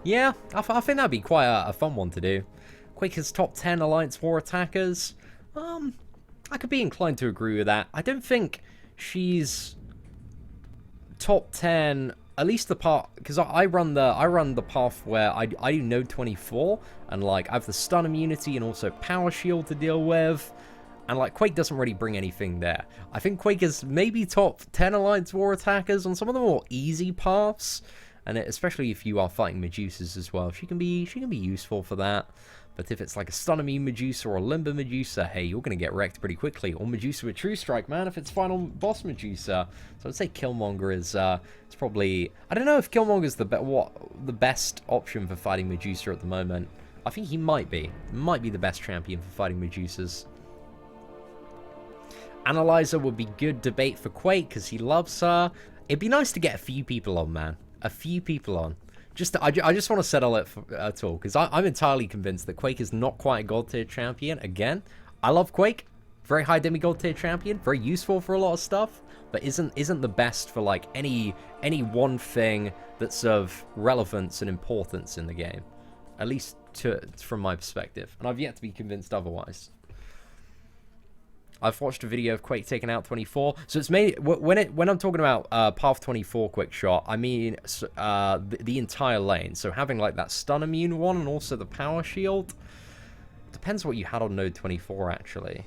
Yeah, I think that'd be quite a fun one to do. Quake is top 10 Alliance War attackers. I could be inclined to agree with that. I don't think she's top 10. At least the part, because I run the path where I do node 24, and, like, I have the stun immunity and also power shield to deal with, and, like, Quake doesn't really bring anything there. I think Quake is maybe top 10 Alliance War attackers on some of the more easy paths, and especially if you are fighting Medusas as well, she can be useful for that. But if it's like a stun immune Medusa or a Limber Medusa, hey, you're going to get wrecked pretty quickly. Or Medusa with True Strike, man, if it's final boss Medusa. So I'd say Killmonger is it's probably... I don't know if Killmonger's the best option for fighting Medusa at the moment. I think he might be. Might be the best champion for fighting Medusas. Analyzer would be good debate for Quake because he loves her. It'd be nice to get a few people on, man. A few people on. I just want to settle it at all, because I'm entirely convinced that Quake is not quite a god tier champion. Again, I love Quake. Very high demigod tier champion, very useful for a lot of stuff, but isn't the best for like any one thing that's of relevance and importance in the game. At least from my perspective, and I've yet to be convinced otherwise. I've watched a video of Quake taking out 24, so it's mainly when I'm talking about Path 24 quick shot, I mean the entire lane. So having like that stun immune one and also the power shield. Depends what you had on node 24 actually.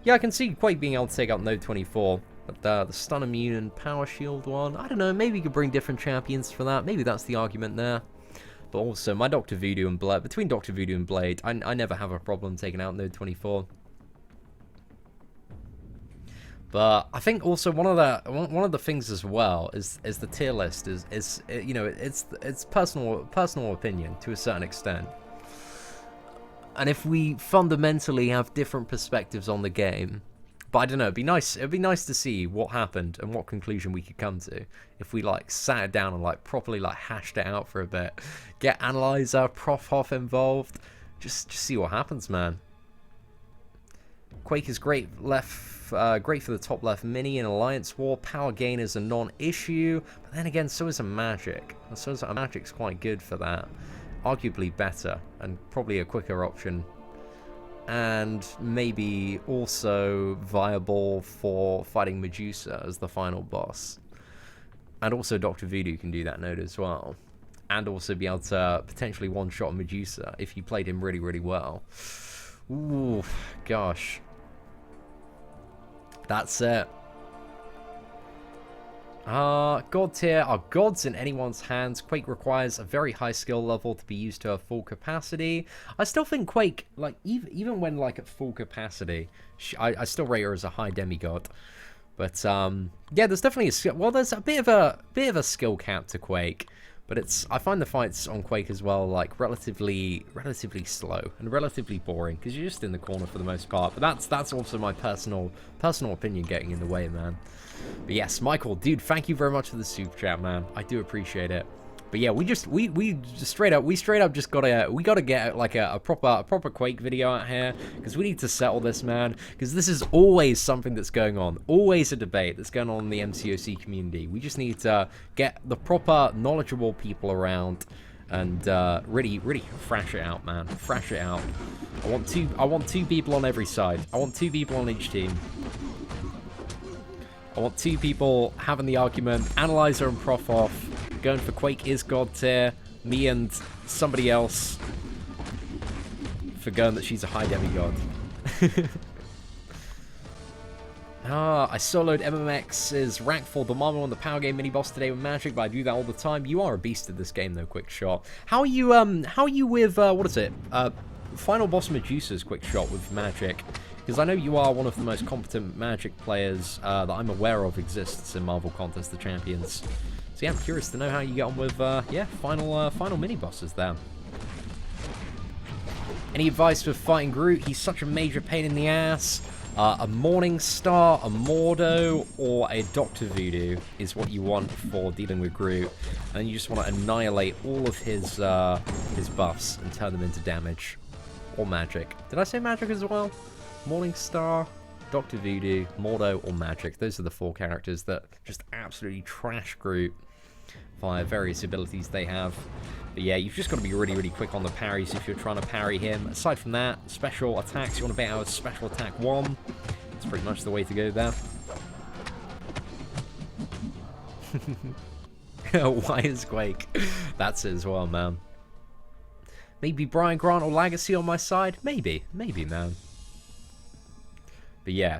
Yeah, I can see Quake being able to take out node 24. But the stun immune and power shield one, I don't know, maybe you could bring different champions for that. Maybe that's the argument there. But also, my Dr. Voodoo and Blade, between Dr. Voodoo and Blade, I never have a problem taking out node 24. But I think also one of the things as well is the tier list is you know, it's personal opinion to a certain extent. And if we fundamentally have different perspectives on the game, but I don't know, it'd be nice to see what happened and what conclusion we could come to if we like sat it down and like properly like hashed it out for a bit, get Analyzer, Prof Hoff involved, just see what happens, man. Quake is great great for the top left mini in Alliance War. Power gain is a non-issue, but then again, so is a Magic. So is a Magic's quite good for that. Arguably better, and probably a quicker option. And maybe also viable for fighting Medusa as the final boss. And also Dr. Voodoo can do that node as well. And also be able to potentially one-shot Medusa if you played him really, really well. Ooh, gosh. That's it. God tier are gods in anyone's hands. Quake requires a very high skill level to be used to her full capacity. I still think Quake, like, even when, like, at full capacity, I still rate her as a high demigod. But, yeah, there's definitely a skill, well, there's a bit of a skill cap to Quake. But I find the fights on Quake as well, like, relatively slow and relatively boring, because you're just in the corner for the most part. But that's also my personal opinion getting in the way, man. But yes, Michael, dude, thank you very much for the super chat, man. I do appreciate it. But yeah, we straight up just gotta get like a proper Quake video out here, because we need to settle this, man, because this is always something that's going on, always a debate that's going on in the MCOC community. We just need to get the proper knowledgeable people around and really thrash it out, man. Thrash it out. I want two people on every side. I want two people on each team. I want two people having the argument. Analyzer and Prof Off. Going for Quake is God tier. Me and somebody else for going that she's a high demigod. I soloed MMX's rank 4 the Marvel and the Power Game mini boss today with Magic, but I do that all the time. You are a beast at this game though, Quick Shot. How are you with what is it? Final boss Medusa's Quick Shot with Magic. Because I know you are one of the most competent Magic players that I'm aware of exists in Marvel Contest of Champions. So yeah, I'm curious to know how you get on with, yeah, final mini-bosses there. Any advice for fighting Groot? He's such a major pain in the ass. A Morning Star, a Mordo, or a Dr. Voodoo is what you want for dealing with Groot. And you just want to annihilate all of his buffs and turn them into damage. Or magic. Did I say magic as well? Morning Star, Dr. Voodoo, Mordo, or Magic. Those are the 4 characters that just absolutely trash Groot via various abilities they have. But yeah, you've just got to be really quick on the parries if you're trying to parry him. Aside from that, special attacks, you want to bait out a special attack 1. That's pretty much the way to go there. Why is Quake? That's it as well, man. Maybe Brian Grant or Legacy on my side? Maybe, man. But yeah,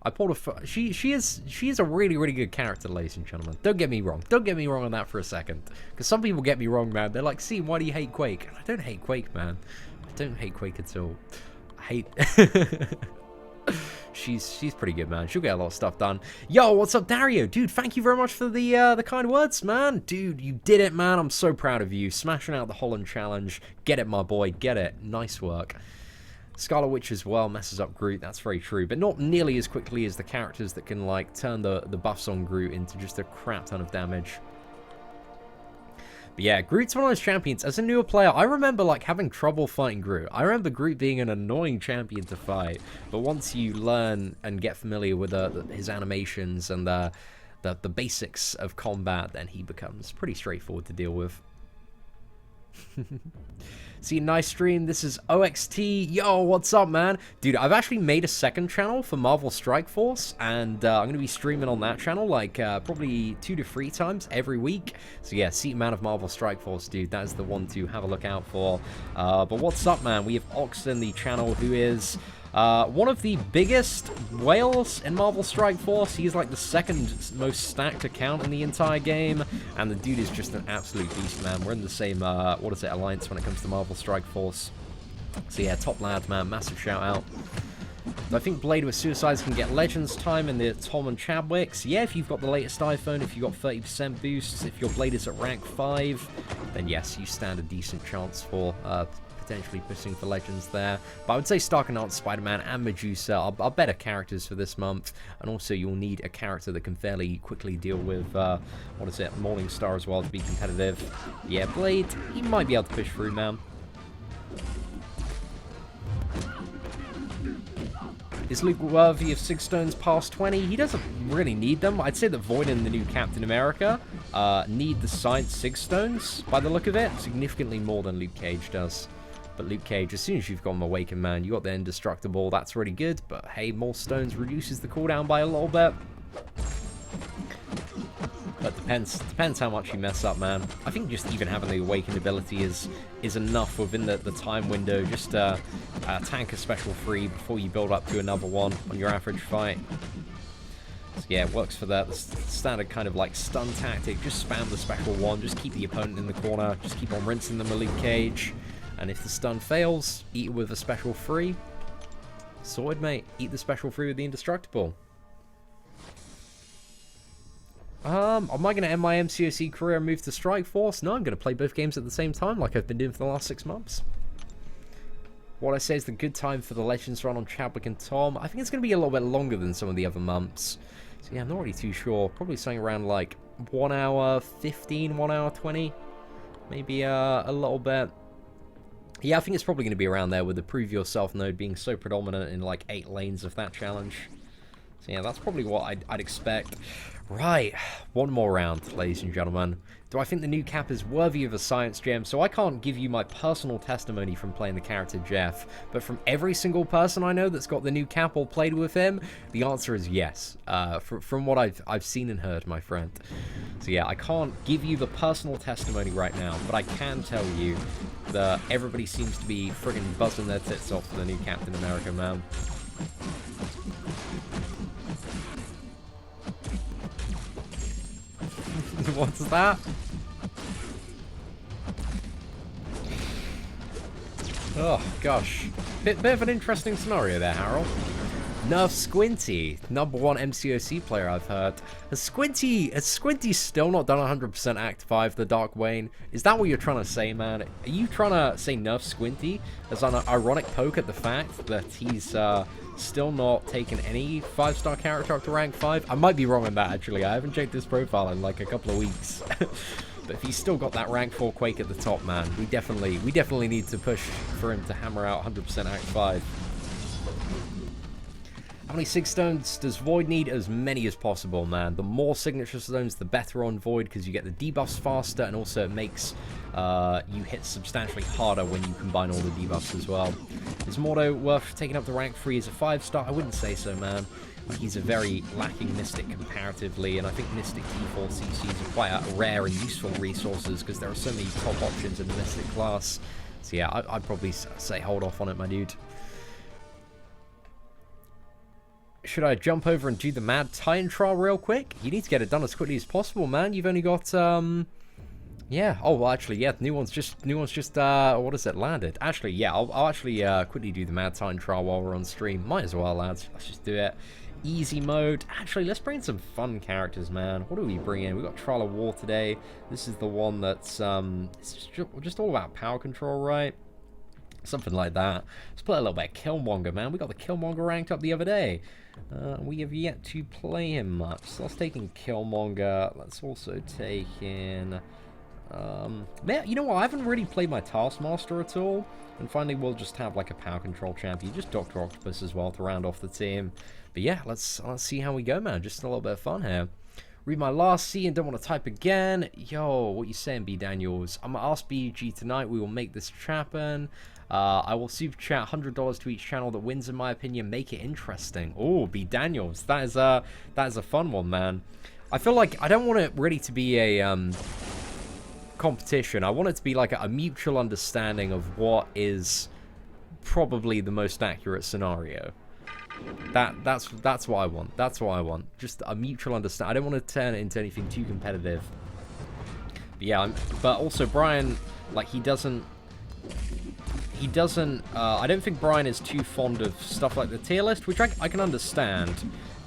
I pulled a. She is a really good character, ladies and gentlemen. Don't get me wrong. Don't get me wrong on that for a second. Because some people get me wrong, man. They're like, "See, why do you hate Quake?" And I don't hate Quake, man. I don't hate Quake at all. I hate. She's pretty good, man. She'll get a lot of stuff done. Yo, what's up, Dario? Dude, thank you very much for the kind words, man. Dude, you did it, man. I'm so proud of you. Smashing out the Holland Challenge. Get it, my boy. Get it. Nice work. Scarlet Witch as well messes up Groot, that's very true, but not nearly as quickly as the characters that can like turn the buffs on Groot into just a crap ton of damage. But yeah, Groot's one of those champions. As a newer player, I remember like having trouble fighting Groot. I remember Groot being an annoying champion to fight. But once you learn and get familiar with his animations and the basics of combat, then he becomes pretty straightforward to deal with. See, nice stream. This is OXT. Yo, what's up, man? Dude, I've actually made a second channel for Marvel Strike Force, and I'm going to be streaming on that channel, like, probably 2 to 3 times every week. So yeah, Seatin Man of Marvel Strike Force, dude, that is the one to have a look out for. But what's up, man? We have Ox in the channel, who is one of the biggest whales in Marvel Strike Force. He's like the second most stacked account in the entire game, and the dude is just an absolute beast, man. We're in the same, what is it, alliance when it comes to Marvel Strike Force. So yeah, top lad, man. Massive shout out. I think Blade with Suicides can get Legends time in the Tom and Chadwicks. Yeah, if you've got the latest iPhone, if you've got 30% boosts, if your Blade is at rank 5, then yes, you stand a decent chance for potentially pushing for Legends there. But I would say Stark and Spider-Man and Medusa are better characters for this month, and also you'll need a character that can fairly quickly deal with, what is it, Morningstar as well to be competitive. Yeah, Blade, he might be able to push through, man. Is Luke worthy of 6 stones past 20? He doesn't really need them. I'd say that Void and the new Captain America need the Science 6 stones, by the look of it, significantly more than Luke Cage does. But Luke Cage, as soon as you've got him Awakened, man, you got the Indestructible, that's really good, but hey, more stones reduces the cooldown by a little bit. But depends how much you mess up, man. I think just even having the Awakened ability is enough within the time window, just tank a special free before you build up to another one on your average fight. So yeah, it works for that. The standard kind of like stun tactic, just spam the special one, just keep the opponent in the corner, just keep on rinsing them with Luke Cage. And if the stun fails, eat it with a special free. Sorted, mate. Eat the special free with the Indestructible. Am I going to end my MCOC career and move to Strike Force? No, I'm going to play both games at the same time like I've been doing for the last 6 months. What I say is the good time for the Legends run on Chadwick and Tom. I think it's going to be a little bit longer than some of the other months. So yeah, I'm not really too sure. Probably something around like 1 hour 15, 1 hour 20. Maybe a little bit. Yeah, I think it's probably going to be around there with the Prove Yourself node being so predominant in like 8 lanes of that challenge. So yeah, that's probably what I'd expect. Right, one more round, ladies and gentlemen. Do I think the new cap is worthy of a science gem? So I can't give you my personal testimony from playing the character Jeff, but from every single person I know that's got the new cap or played with him, the answer is yes. From what I've seen and heard, my friend. So yeah, I can't give you the personal testimony right now, but I can tell you that everybody seems to be friggin' buzzing their tits off for the new Captain America, man. What's that? Oh, gosh. Bit of an interesting scenario there, Harold. Nerf Squinty, #1 MCOC player I've heard. Has Squinty still not done 100% Act 5, the Dark Wayne? Is that what you're trying to say, man? Are you trying to say Nerf Squinty as an ironic poke at the fact that he's still not taken any 5-star character up to rank 5? I might be wrong on that, actually. I haven't checked his profile in like a couple of weeks. But if he's still got that rank 4 Quake at the top, man, we definitely need to push for him to hammer out 100% Act 5. How many 6 stones does Void need? As many as possible, man. The more signature stones, the better on Void, because you get the debuffs faster, and also it makes you hit substantially harder when you combine all the debuffs as well. Is Mordo worth taking up to rank 3 as a 5-star? I wouldn't say so, man. He's a very lacking Mystic comparatively, and I think Mystic default CCs are quite rare and useful resources, because there are so many top options in the Mystic class. So yeah, I'd probably say hold off on it, my dude. Should I jump over and do the Mad Titan trial real quick? You need to get it done as quickly as possible, man. You've only got, yeah. Oh, well, actually, yeah, the new one's just, what is it, landed? Actually, yeah, I'll actually quickly do the Mad Titan trial while we're on stream. Might as well, lads. Let's just do it. Easy mode. Actually, let's bring in some fun characters, man. What do we bring in? We got Trial of War today. This is the one that's, it's just all about power control, right? Something like that. Let's play a little bit of Killmonger, man. We got the Killmonger ranked up the other day. We have yet to play him much. So let's take in Killmonger. Let's also take in... Yeah, you know what? I haven't really played my Taskmaster at all. And finally, we'll just have like a power control champion, just Dr. Octopus as well to round off the team. But yeah, let's see how we go, man. Just a little bit of fun here. Read my last C and don't want to type again. Yo, what you saying, B Daniels? I'm gonna ask BUG tonight. We will make this happen. I will super chat $100 to each channel that wins, in my opinion. Make it interesting. Oh, B Daniels, that is a fun one, man. I feel like I don't want it really to be a competition. I want it to be like a mutual understanding of what is probably the most accurate scenario. That's what I want. That's what I want. Just a mutual understanding. I don't want to turn it into anything too competitive. But yeah, but also Brian, like, he doesn't. I don't think Brian is too fond of stuff like the tier list, which I can understand,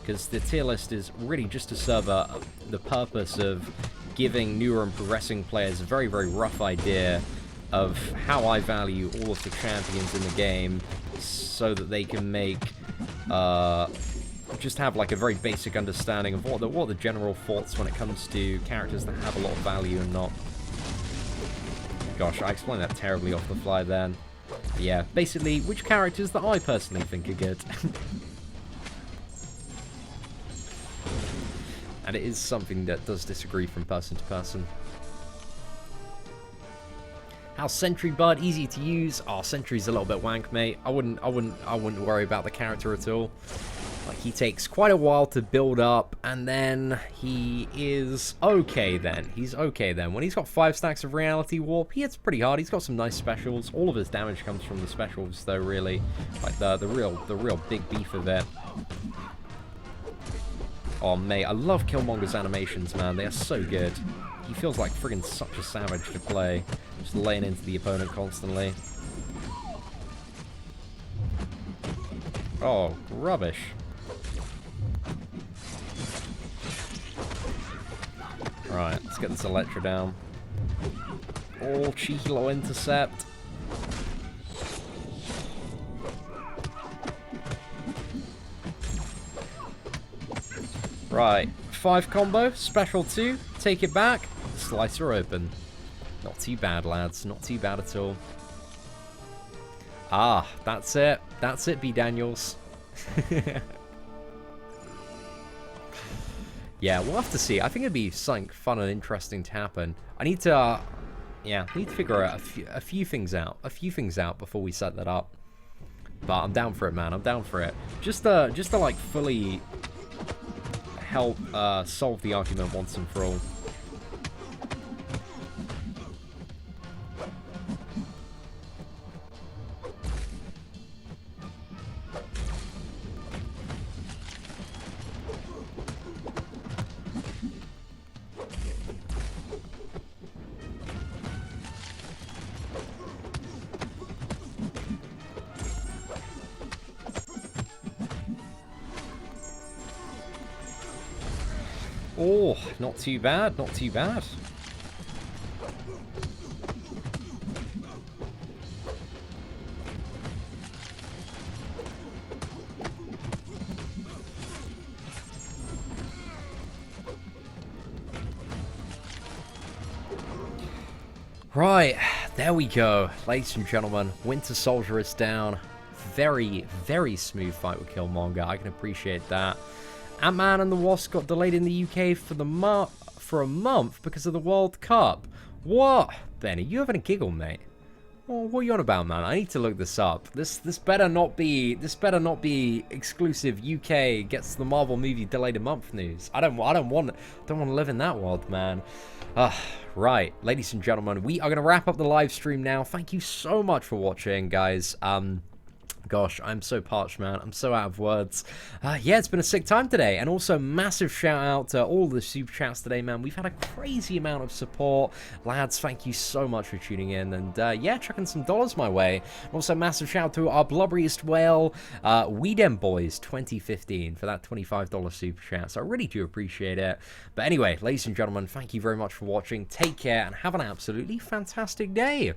because the tier list is really just to serve the purpose of giving newer and progressing players a very, very rough idea of how I value all of the champions in the game, so that they can make, just have like a very basic understanding of what the general thoughts when it comes to characters that have a lot of value and not. Gosh, I explained that terribly off the fly then. But yeah, basically, which characters that I personally think are good. And it is something that does disagree from person to person. How's Sentry Bud? Easy to use. Oh, Sentry's a little bit wank, mate. I wouldn't worry about the character at all. Like, he takes quite a while to build up, and then he is okay then. He's okay then. When he's got 5 stacks of Reality Warp, he hits pretty hard. He's got some nice specials. All of his damage comes from the specials, though, really. Like, the real big beef of it. Oh, mate, I love Killmonger's animations, man. They are so good. He feels like friggin' such a savage to play. Just laying into the opponent constantly. Oh, rubbish. Right, let's get this Electra down. Oh, cheeky little intercept. Right, 5 combo, special 2, take it back, slice her open. Not too bad, lads, not too bad at all. Ah, that's it, B Daniels. Yeah, we'll have to see. I think it'd be something fun and interesting to happen. I need to, yeah, need to figure out a few things out. Before we set that up. But I'm down for it, man. I'm down for it. Just to like fully help solve the argument once and for all. Oh, not too bad, not too bad. Right, there we go. Ladies and gentlemen, Winter Soldier is down. Very, very smooth fight with Killmonger. I can appreciate that. Ant-Man and the Wasp got delayed in the UK for a month because of the World Cup. What? Benny, you having a giggle, mate? Well, what are you on about, man? I need to look this up. This better not be exclusive UK gets the Marvel movie delayed a month news. I don't want to live in that world, man. Right, ladies and gentlemen, we are going to wrap up the live stream now. Thank you so much for watching, guys. Gosh, I'm so parched, man. I'm so out of words. Yeah, it's been a sick time today. And also, massive shout out to all the super chats today, man. We've had a crazy amount of support. Lads, thank you so much for tuning in. And yeah, chucking some dollars my way. Also, massive shout out to our blubberiest whale, Weedem Boys 2015 for that $25 super chat. So I really do appreciate it. But anyway, ladies and gentlemen, thank you very much for watching. Take care and have an absolutely fantastic day.